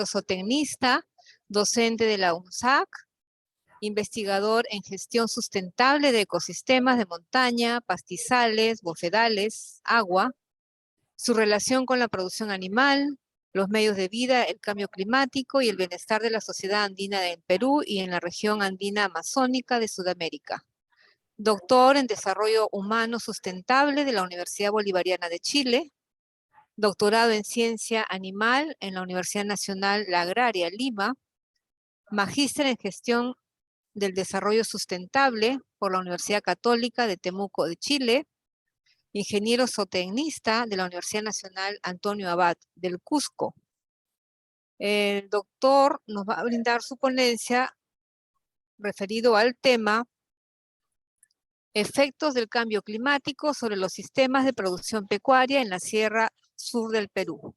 zootecnista, docente de la UNSAC, investigador en gestión sustentable de ecosistemas de montaña, pastizales, bofedales, agua, su relación con la producción animal, los medios de vida, el cambio climático y el bienestar de la sociedad andina del Perú y en la región andina amazónica de Sudamérica. doctor en Desarrollo Humano Sustentable de la Universidad Bolivariana de Chile, doctorado en Ciencia Animal en la Universidad Nacional La Agraria, Lima, magíster en Gestión del Desarrollo Sustentable por la Universidad Católica de Temuco de Chile, ingeniero zootecnista de la Universidad Nacional Antonio Abad del Cusco. El doctor nos va a brindar su ponencia referido al tema efectos del cambio climático sobre los sistemas de producción pecuaria en la Sierra Sur del Perú.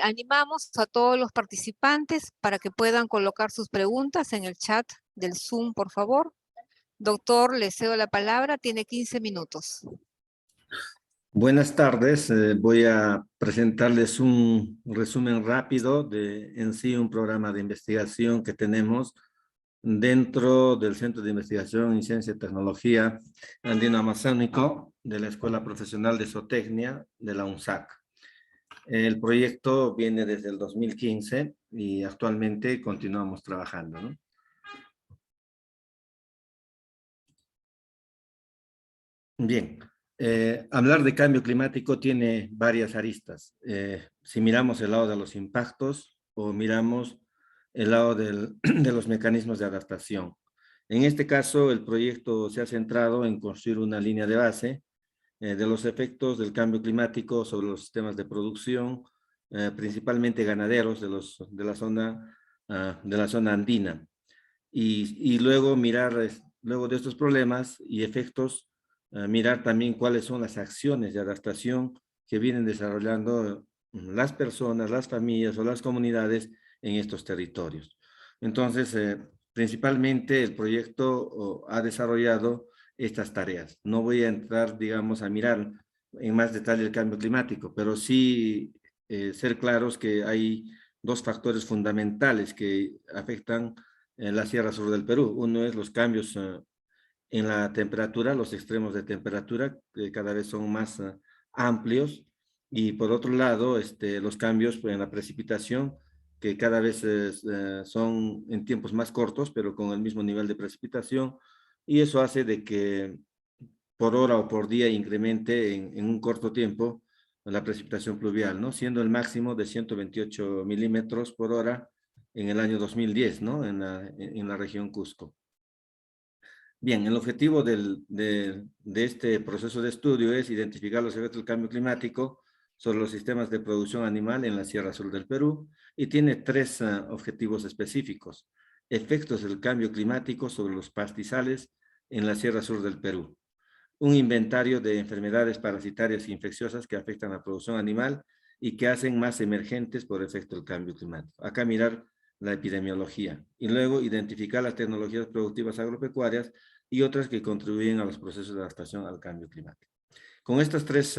Animamos a todos los participantes para que puedan colocar sus preguntas en el chat del Zoom, por favor. Doctor, le cedo la palabra, tiene 15 minutos. Buenas tardes, voy a presentarles un resumen rápido de en sí un programa de investigación que tenemos dentro del Centro de Investigación en Ciencia y Tecnología Andino Amazónico de la Escuela Profesional de Zootecnia de la UNSAC. El proyecto viene desde el 2015 y actualmente continuamos trabajando, ¿no? Bien, hablar de cambio climático tiene varias aristas. Si miramos el lado de los impactos o miramos el lado de los mecanismos de adaptación. En este caso, el proyecto se ha centrado en construir una línea de base de los efectos del cambio climático sobre los sistemas de producción, principalmente ganaderos de la zona andina. Y luego mirar, luego de estos problemas y efectos, mirar también cuáles son las acciones de adaptación que vienen desarrollando las personas, las familias o las comunidades en estos territorios. Entonces, principalmente el proyecto ha desarrollado estas tareas. No voy a entrar, digamos, a mirar en más detalle el cambio climático, pero sí ser claros que hay dos factores fundamentales que afectan la Sierra Sur del Perú. Uno es los cambios en la temperatura, los extremos de temperatura que cada vez son más amplios, y por otro lado los cambios en la precipitación que cada vez son en tiempos más cortos pero con el mismo nivel de precipitación, y eso hace de que por hora o por día incremente en un corto tiempo la precipitación pluvial, ¿no? Siendo el máximo de 128 milímetros por hora en el año 2010, ¿no? En la región Cusco. Bien, el objetivo de este proceso de estudio es identificar los efectos del cambio climático sobre los sistemas de producción animal en la Sierra Sur del Perú, y tiene tres objetivos específicos. Efectos del cambio climático sobre los pastizales en la Sierra Sur del Perú. Un inventario de enfermedades parasitarias e infecciosas que afectan a la producción animal y que hacen más emergentes por efecto del cambio climático. Acá mirar la epidemiología. Y luego identificar las tecnologías productivas agropecuarias y otras que contribuyen a los procesos de adaptación al cambio climático. Con estas tres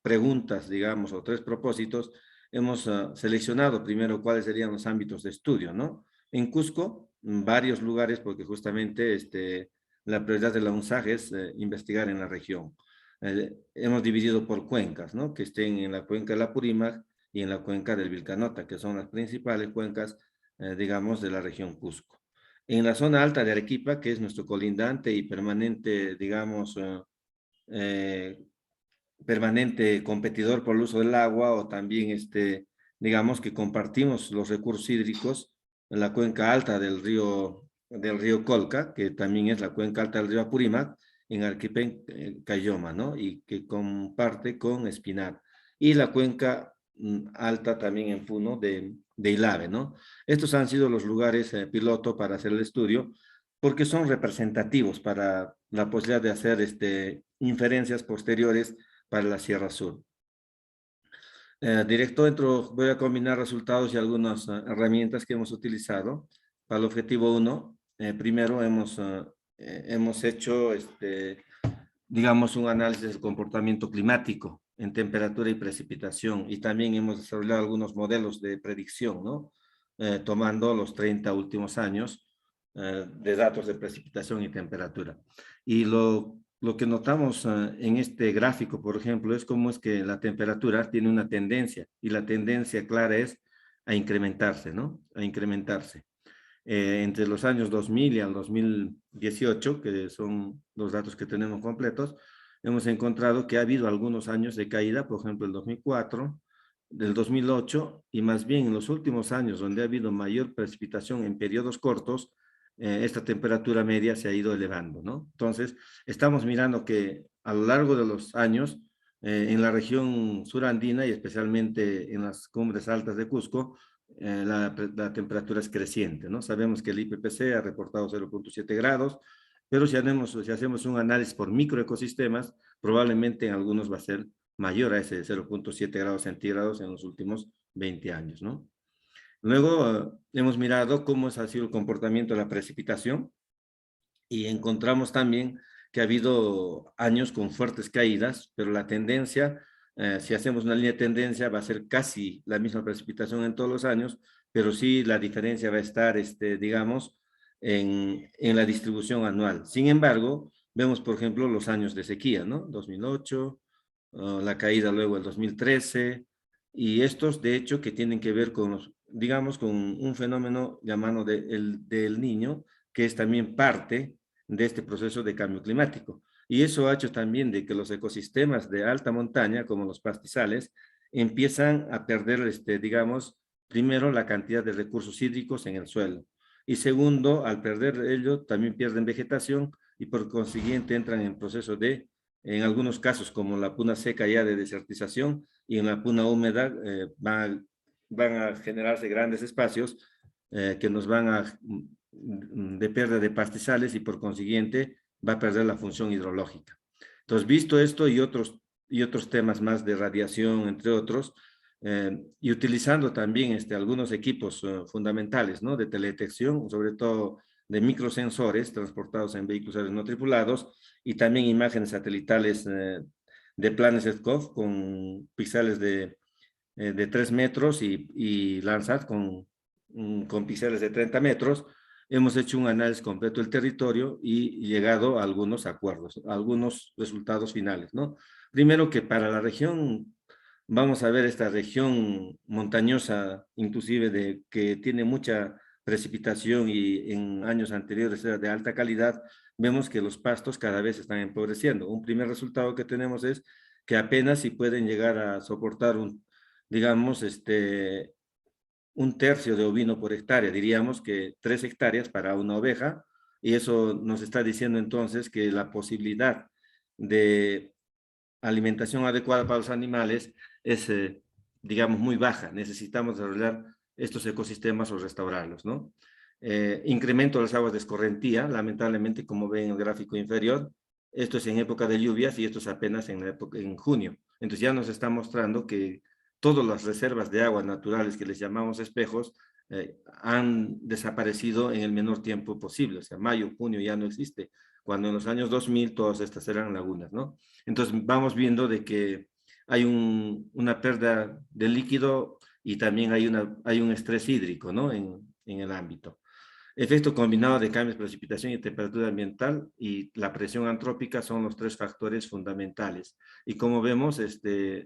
preguntas, digamos, o tres propósitos, hemos seleccionado primero cuáles serían los ámbitos de estudio, ¿no? En Cusco, varios lugares, porque justamente la prioridad de la UNSAG es investigar en la región. Hemos dividido por cuencas, ¿no? Que estén en la cuenca de la Apurímac y en la cuenca del Vilcanota, que son las principales cuencas, digamos, de la región Cusco. En la zona alta de Arequipa, que es nuestro colindante y permanente, digamos, permanente competidor por el uso del agua, o también, digamos, que compartimos los recursos hídricos en la cuenca alta del río Colca, que también es la cuenca alta del río Apurímac, en Arequipa, Cayoma, ¿no? Y que comparte con Espinar. Y la cuenca alta también en Puno de Ilave, ¿no? Estos han sido los lugares piloto para hacer el estudio, porque son representativos para la posibilidad de hacer inferencias posteriores para la Sierra Sur. Directo voy a combinar resultados y algunas herramientas que hemos utilizado. Para el objetivo 1, primero hemos hecho, digamos, un análisis del comportamiento climático en temperatura y precipitación, y también hemos desarrollado algunos modelos de predicción, ¿no? Tomando los 30 últimos años de datos de precipitación y temperatura. Y lo que notamos en este gráfico, por ejemplo, es cómo es que la temperatura tiene una tendencia, y la tendencia clara es a incrementarse, ¿no? A incrementarse. entre los años 2000 y al 2018, que son los datos que tenemos completos, hemos encontrado que ha habido algunos años de caída, por ejemplo, el 2004, del 2008, y más bien en los últimos años, donde ha habido mayor precipitación en periodos cortos, esta temperatura media se ha ido elevando, ¿no? Entonces, estamos mirando que a lo largo de los años, en la región surandina y especialmente en las cumbres altas de Cusco, la temperatura es creciente, ¿no? Sabemos que el IPPC ha reportado 0.7 grados, pero si hacemos un análisis por microecosistemas, probablemente en algunos va a ser mayor a ese 0.7 grados centígrados en los últimos 20 años, ¿no? Luego hemos mirado cómo ha sido el comportamiento de la precipitación y encontramos también que ha habido años con fuertes caídas, pero la tendencia, si hacemos una línea de tendencia, va a ser casi la misma precipitación en todos los años, pero sí la diferencia va a estar, digamos, en la distribución anual. Sin embargo, vemos, por ejemplo, los años de sequía, ¿no? 2008, la caída luego el 2013, y estos, de hecho, que tienen que ver con, digamos, con un fenómeno llamado del Niño, que es también parte de este proceso de cambio climático. Y eso ha hecho también de que los ecosistemas de alta montaña, como los pastizales, empiezan a perder, digamos, primero la cantidad de recursos hídricos en el suelo. Y segundo, al perder ello, también pierden vegetación y por consiguiente entran en proceso de, en algunos casos, como la puna seca ya de desertización, y en la puna húmeda van a generarse grandes espacios que nos van a de pérdida de pastizales y por consiguiente va a perder la función hidrológica. Entonces, visto esto y otros temas más de radiación, entre otros, y utilizando también algunos equipos fundamentales, ¿no? De teledetección, sobre todo de microsensores transportados en vehículos aéreos no tripulados y también imágenes satelitales de PlanetScope con píxeles de 3 metros y Landsat con píxeles de 30 metros, hemos hecho un análisis completo del territorio y llegado a algunos acuerdos, a algunos resultados finales, ¿no? Primero que para la región, vamos a ver esta región montañosa, inclusive que tiene mucha precipitación y en años anteriores era de alta calidad, vemos que los pastos cada vez están empobreciendo. Un primer resultado que tenemos es que apenas si pueden llegar a soportar digamos, un tercio de ovino por hectárea, diríamos que 3 hectáreas para una oveja, y eso nos está diciendo entonces que la posibilidad de alimentación adecuada para los animales es, digamos, muy baja. Necesitamos desarrollar estos ecosistemas o restaurarlos, ¿no? Incremento de las aguas de escorrentía, lamentablemente, como ven en el gráfico inferior, esto es en época de lluvias y esto es apenas en junio. Entonces ya nos está mostrando que todas las reservas de aguas naturales que les llamamos espejos han desaparecido en el menor tiempo posible. O sea, mayo, junio ya no existe, cuando en los años 2000 todas estas eran lagunas, ¿no? Entonces vamos viendo de que hay una pérdida de líquido y también hay un estrés hídrico, ¿no? En el ámbito. Efecto combinado de cambios de precipitación y temperatura ambiental y la presión antrópica son los 3 factores fundamentales. Y como vemos,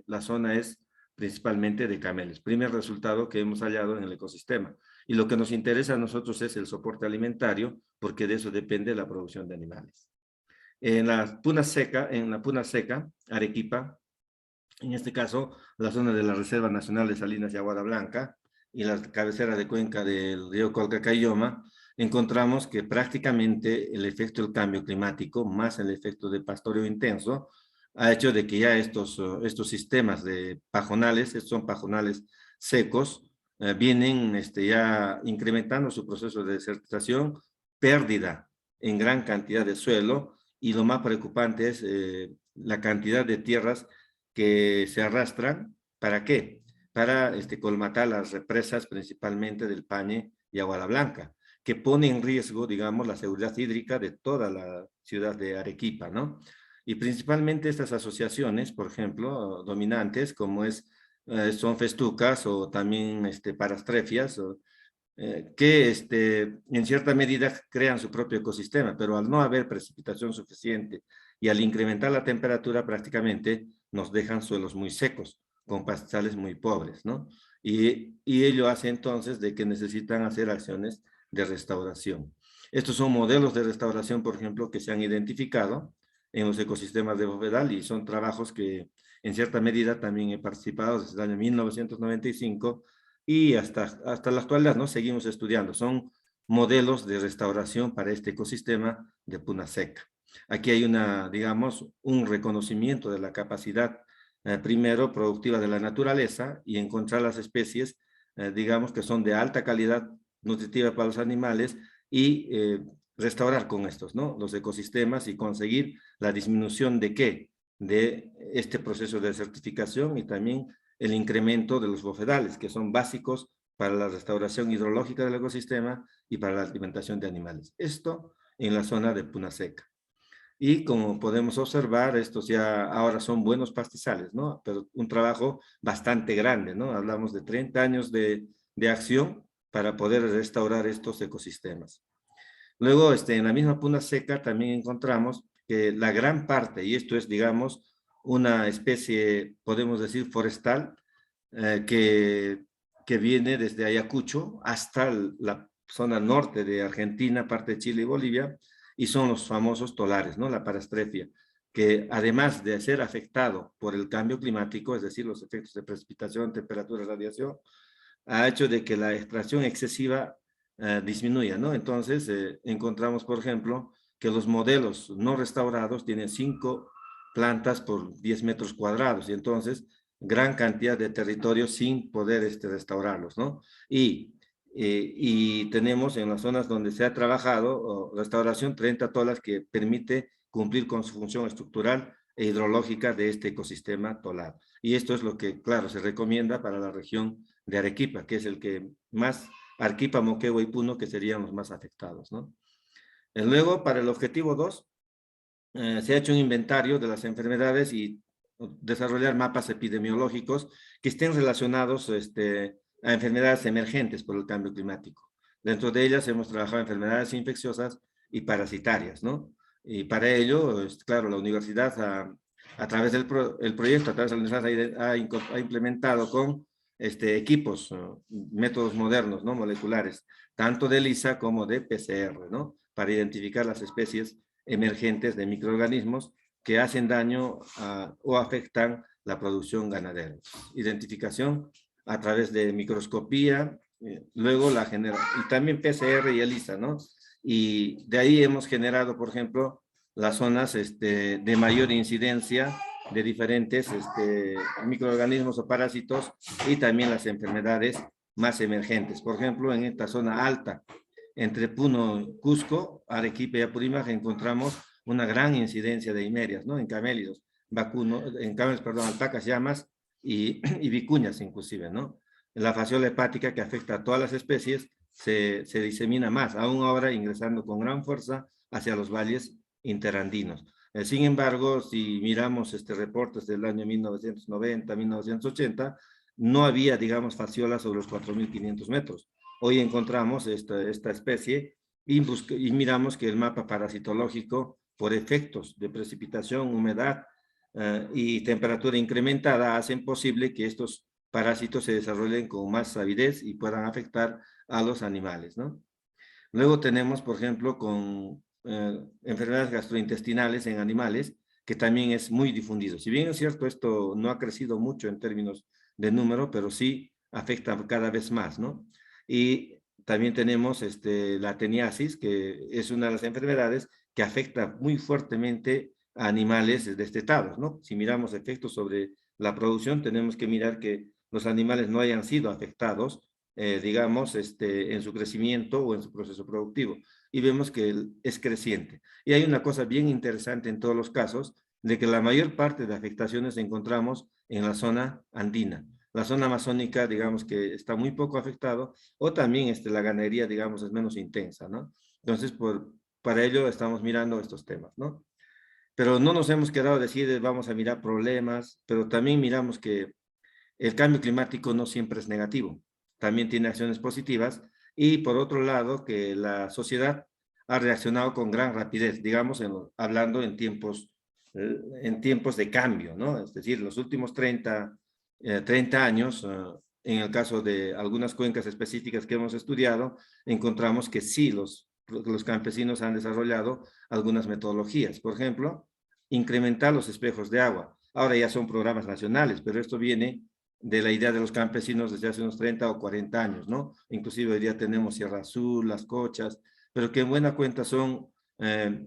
la zona es principalmente de cameles. Primer resultado que hemos hallado en el ecosistema. Y lo que nos interesa a nosotros es el soporte alimentario, porque de eso depende la producción de animales. En la puna seca, Arequipa, en este caso, la zona de la Reserva Nacional de Salinas y Aguada Blanca y la cabecera de cuenca del río Colca-Cayoma, encontramos que prácticamente el efecto del cambio climático, más el efecto de pastoreo intenso, ha hecho de que ya estos sistemas de pajonales, estos son pajonales secos, vienen ya incrementando su proceso de desertización, pérdida en gran cantidad de suelo, y lo más preocupante es la cantidad de tierras que se arrastran. ¿Para qué? Para colmatar las represas principalmente del Pañe y Aguada Blanca, que pone en riesgo, digamos, la seguridad hídrica de toda la ciudad de Arequipa, ¿no? Y principalmente estas asociaciones, por ejemplo, dominantes, como son festucas o también parastrefias, que en cierta medida crean su propio ecosistema, pero al no haber precipitación suficiente y al incrementar la temperatura prácticamente nos dejan suelos muy secos, con pastizales muy pobres, ¿no? Y ello hace entonces de que necesitan hacer acciones de restauración. Estos son modelos de restauración, por ejemplo, que se han identificado en los ecosistemas de bofedal y son trabajos que en cierta medida también he participado desde el año 1995 y hasta la actualidad, ¿no? Seguimos estudiando. Son modelos de restauración para este ecosistema de Puna Seca. Aquí hay digamos, un reconocimiento de la capacidad, primero, productiva de la naturaleza y encontrar las especies, digamos, que son de alta calidad nutritiva para los animales y restaurar con estos, ¿no? Los ecosistemas y conseguir la disminución de ¿qué? De este proceso de certificación y también el incremento de los bofedales, que son básicos para la restauración hidrológica del ecosistema y para la alimentación de animales. Esto en la zona de Puna Seca. Y como podemos observar, estos ya ahora son buenos pastizales, ¿no? Pero un trabajo bastante grande, ¿no? Hablamos de 30 años de acción para poder restaurar estos ecosistemas. Luego, en la misma Puna Seca también encontramos que la gran parte, y esto es, digamos, una especie, podemos decir, forestal, que viene desde Ayacucho hasta la zona norte de Argentina, parte de Chile y Bolivia, y son los famosos tolares, ¿no? La parastrefia, que además de ser afectado por el cambio climático, es decir, los efectos de precipitación, temperatura, radiación, ha hecho de que la extracción excesiva disminuya, ¿no? Entonces, encontramos, por ejemplo, que los modelos no restaurados tienen 5 plantas por 10 metros cuadrados, y entonces gran cantidad de territorio sin poder restaurarlos, ¿no? Y tenemos en las zonas donde se ha trabajado restauración 30 tolas que permite cumplir con su función estructural e hidrológica de este ecosistema tolar. Y esto es lo que, claro, se recomienda para la región de Arequipa, que es el que más, Arequipa, Moquegua y Puno, que serían los más afectados, ¿no? Luego, para el objetivo 2, se ha hecho un inventario de las enfermedades y desarrollar mapas epidemiológicos que estén relacionados a enfermedades emergentes por el cambio climático. Dentro de ellas hemos trabajado enfermedades infecciosas y parasitarias, ¿no? Y para ello, claro, la universidad a través del proyecto, a través de la universidad ha implementado con equipos, métodos modernos, ¿no? Moleculares, tanto de ELISA como de PCR, ¿no? Para identificar las especies emergentes de microorganismos que hacen daño o afectan la producción ganadera. Identificación a través de microscopía, luego y también PCR y ELISA, ¿no? Y de ahí hemos generado, por ejemplo, las zonas de mayor incidencia de diferentes microorganismos o parásitos y también las enfermedades más emergentes. Por ejemplo, en esta zona alta, entre Puno, Cusco, Arequipa y Apurímac, encontramos una gran incidencia de himerias, ¿no? En camélidos, alpacas, llamas y vicuñas inclusive, ¿no? La fasciola hepática, que afecta a todas las especies, se disemina más, aún ahora ingresando con gran fuerza hacia los valles interandinos. Sin embargo, si miramos reportes del año 1990, 1980, no había, digamos, fasciola sobre los 4.500 metros. Hoy encontramos esta especie y miramos que el mapa parasitológico, por efectos de precipitación, humedad y temperatura incrementada, hacen posible que estos parásitos se desarrollen con más avidez y puedan afectar a los animales, ¿no? Luego tenemos, por ejemplo, con enfermedades gastrointestinales en animales, que también es muy difundido. Si bien es cierto, esto no ha crecido mucho en términos de número, pero sí afecta cada vez más, ¿no? Y también tenemos la teniasis, que es una de las enfermedades que afecta muy fuertemente a animales destetados, ¿no? Si miramos efectos sobre la producción, tenemos que mirar que los animales no hayan sido afectados, digamos, en su crecimiento o en su proceso productivo. Y vemos que es creciente. Y hay una cosa bien interesante en todos los casos, de que la mayor parte de afectaciones encontramos en la zona andina. La zona amazónica, digamos que está muy poco afectado, o también la ganadería, digamos, es menos intensa, ¿no? Entonces, para ello estamos mirando estos temas, ¿no? Pero no nos hemos quedado a decir, vamos a mirar problemas, pero también miramos que el cambio climático no siempre es negativo, también tiene acciones positivas, y por otro lado, que la sociedad ha reaccionado con gran rapidez, digamos, hablando en tiempos de cambio, ¿no? Es decir, los últimos 30 años en el caso de algunas cuencas específicas que hemos estudiado, encontramos que sí, los campesinos han desarrollado algunas metodologías. Por ejemplo, incrementar los espejos de agua. Ahora ya son programas nacionales, pero esto viene de la idea de los campesinos desde hace unos 30 o 40 años, ¿no? Inclusive hoy día tenemos Sierra Azul, Las Cochas, pero que en buena cuenta son,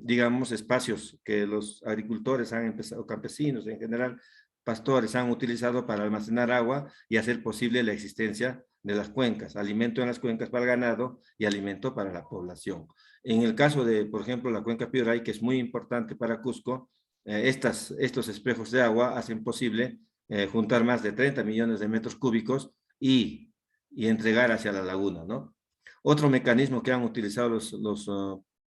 digamos, espacios que los agricultores han empezado, campesinos en general, pastores han utilizado para almacenar agua y hacer posible la existencia de las cuencas, alimento en las cuencas para el ganado y alimento para la población. En el caso de, por ejemplo, la cuenca Piuray, que es muy importante para Cusco, estos espejos de agua hacen posible juntar más de 30 millones de metros cúbicos y entregar hacia la laguna, ¿no? Otro mecanismo que han utilizado los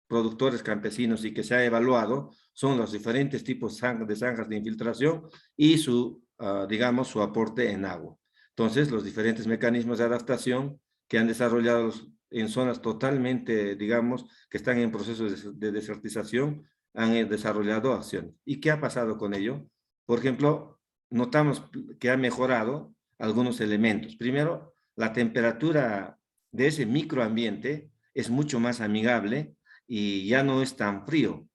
productores campesinos y que se ha evaluado son los diferentes tipos de zanjas de infiltración y su, digamos, su aporte en agua. Entonces, los diferentes mecanismos de adaptación que han desarrollado en zonas totalmente, digamos, que están en proceso de desertización, han desarrollado acciones. ¿Y qué ha pasado con ello? Por ejemplo, notamos que ha mejorado algunos elementos. Primero, la temperatura de ese microambiente es mucho más amigable y ya no es tan frío.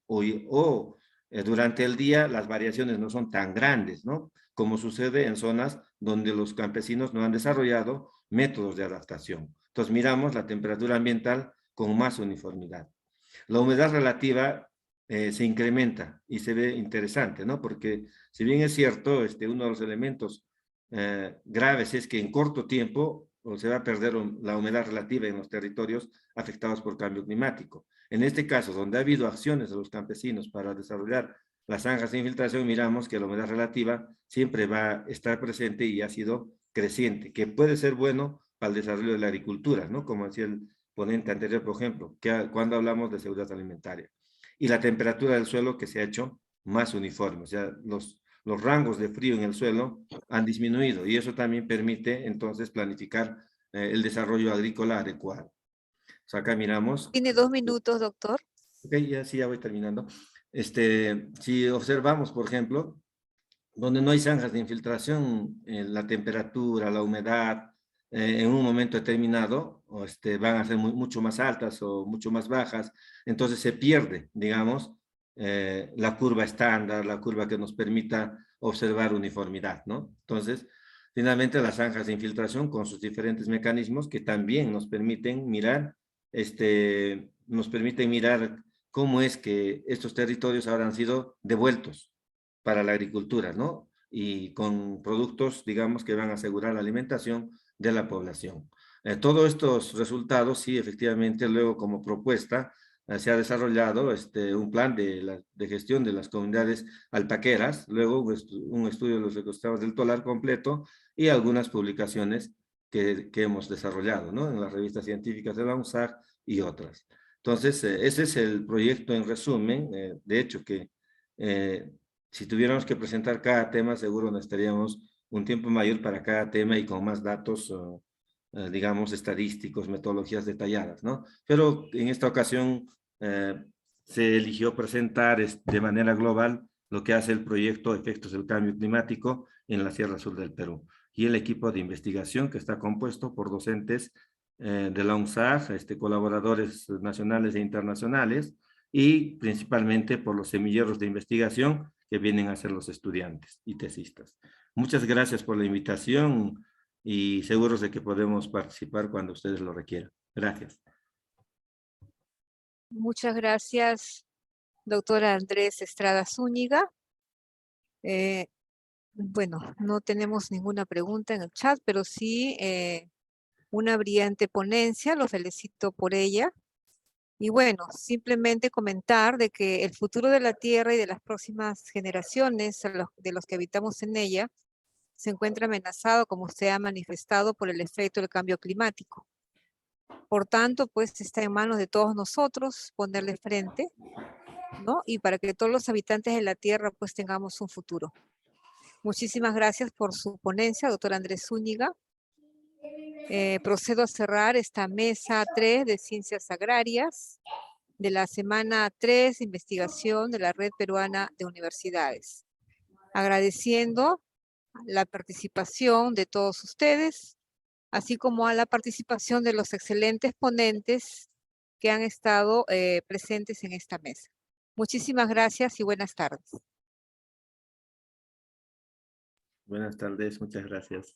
Durante el día las variaciones no son tan grandes, ¿no? Como sucede en zonas donde los campesinos no han desarrollado métodos de adaptación. Entonces miramos la temperatura ambiental con más uniformidad. La humedad relativa se incrementa y se ve interesante, ¿no? Porque si bien es cierto, uno de los elementos graves es que en corto tiempo se va a perder la humedad relativa en los territorios afectados por cambio climático. En este caso, donde ha habido acciones de los campesinos para desarrollar las zanjas de infiltración, miramos que la humedad relativa siempre va a estar presente y ha sido creciente, que puede ser bueno para el desarrollo de la agricultura, ¿no? Como decía el ponente anterior, por ejemplo, que cuando hablamos de seguridad alimentaria. Y la temperatura del suelo que se ha hecho más uniforme, o sea, los rangos de frío en el suelo han disminuido y eso también permite entonces planificar el desarrollo agrícola adecuado. O sea, acá miramos. Tiene 2 minutos, doctor. Ok, ya voy terminando. Si observamos, por ejemplo, donde no hay zanjas de infiltración, la temperatura, la humedad, en un momento determinado, van a ser mucho más altas o mucho más bajas, entonces se pierde, digamos, la curva estándar, la curva que nos permita observar uniformidad, ¿no? Entonces, finalmente las zanjas de infiltración con sus diferentes mecanismos que también nos permiten mirar, cómo es que estos territorios ahora han sido devueltos para la agricultura, ¿no? Y con productos, digamos, que van a asegurar la alimentación de la población. Todos estos resultados, sí, efectivamente, luego como propuesta, se ha desarrollado un plan de gestión de las comunidades alpaqueras, luego un estudio de los ecosistemas del Tolar completo y algunas publicaciones que hemos desarrollado, ¿no? En las revistas científicas de la UNSAG y otras. Entonces, ese es el proyecto en resumen. De hecho, que si tuviéramos que presentar cada tema, seguro necesitaríamos un tiempo mayor para cada tema y con más datos, digamos, estadísticos, metodologías detalladas, ¿no? Pero en esta ocasión se eligió presentar de manera global lo que hace el proyecto Efectos del Cambio Climático en la Sierra Sur del Perú. Y el equipo de investigación que está compuesto por docentes de la UNSAG, colaboradores nacionales e internacionales, y principalmente por los semilleros de investigación que vienen a ser los estudiantes y tesistas. Muchas gracias por la invitación y seguros de que podemos participar cuando ustedes lo requieran. Gracias. Muchas gracias, doctora Andrés Estrada Zúñiga. Bueno, no tenemos ninguna pregunta en el chat, pero sí una brillante ponencia, lo felicito por ella. Y bueno, simplemente comentar de que el futuro de la Tierra y de las próximas generaciones de los que habitamos en ella se encuentra amenazado, como usted ha manifestado, por el efecto del cambio climático. Por tanto, pues está en manos de todos nosotros ponerle frente, ¿no? Y para que todos los habitantes de la Tierra pues tengamos un futuro. Muchísimas gracias por su ponencia, doctor Andrés Zúñiga. Procedo a cerrar esta mesa 3 de Ciencias Agrarias de la semana 3 de investigación de la Red Peruana de Universidades. Agradeciendo la participación de todos ustedes así como a la participación de los excelentes ponentes que han estado presentes en esta mesa. Muchísimas gracias y buenas tardes. Buenas tardes, muchas gracias.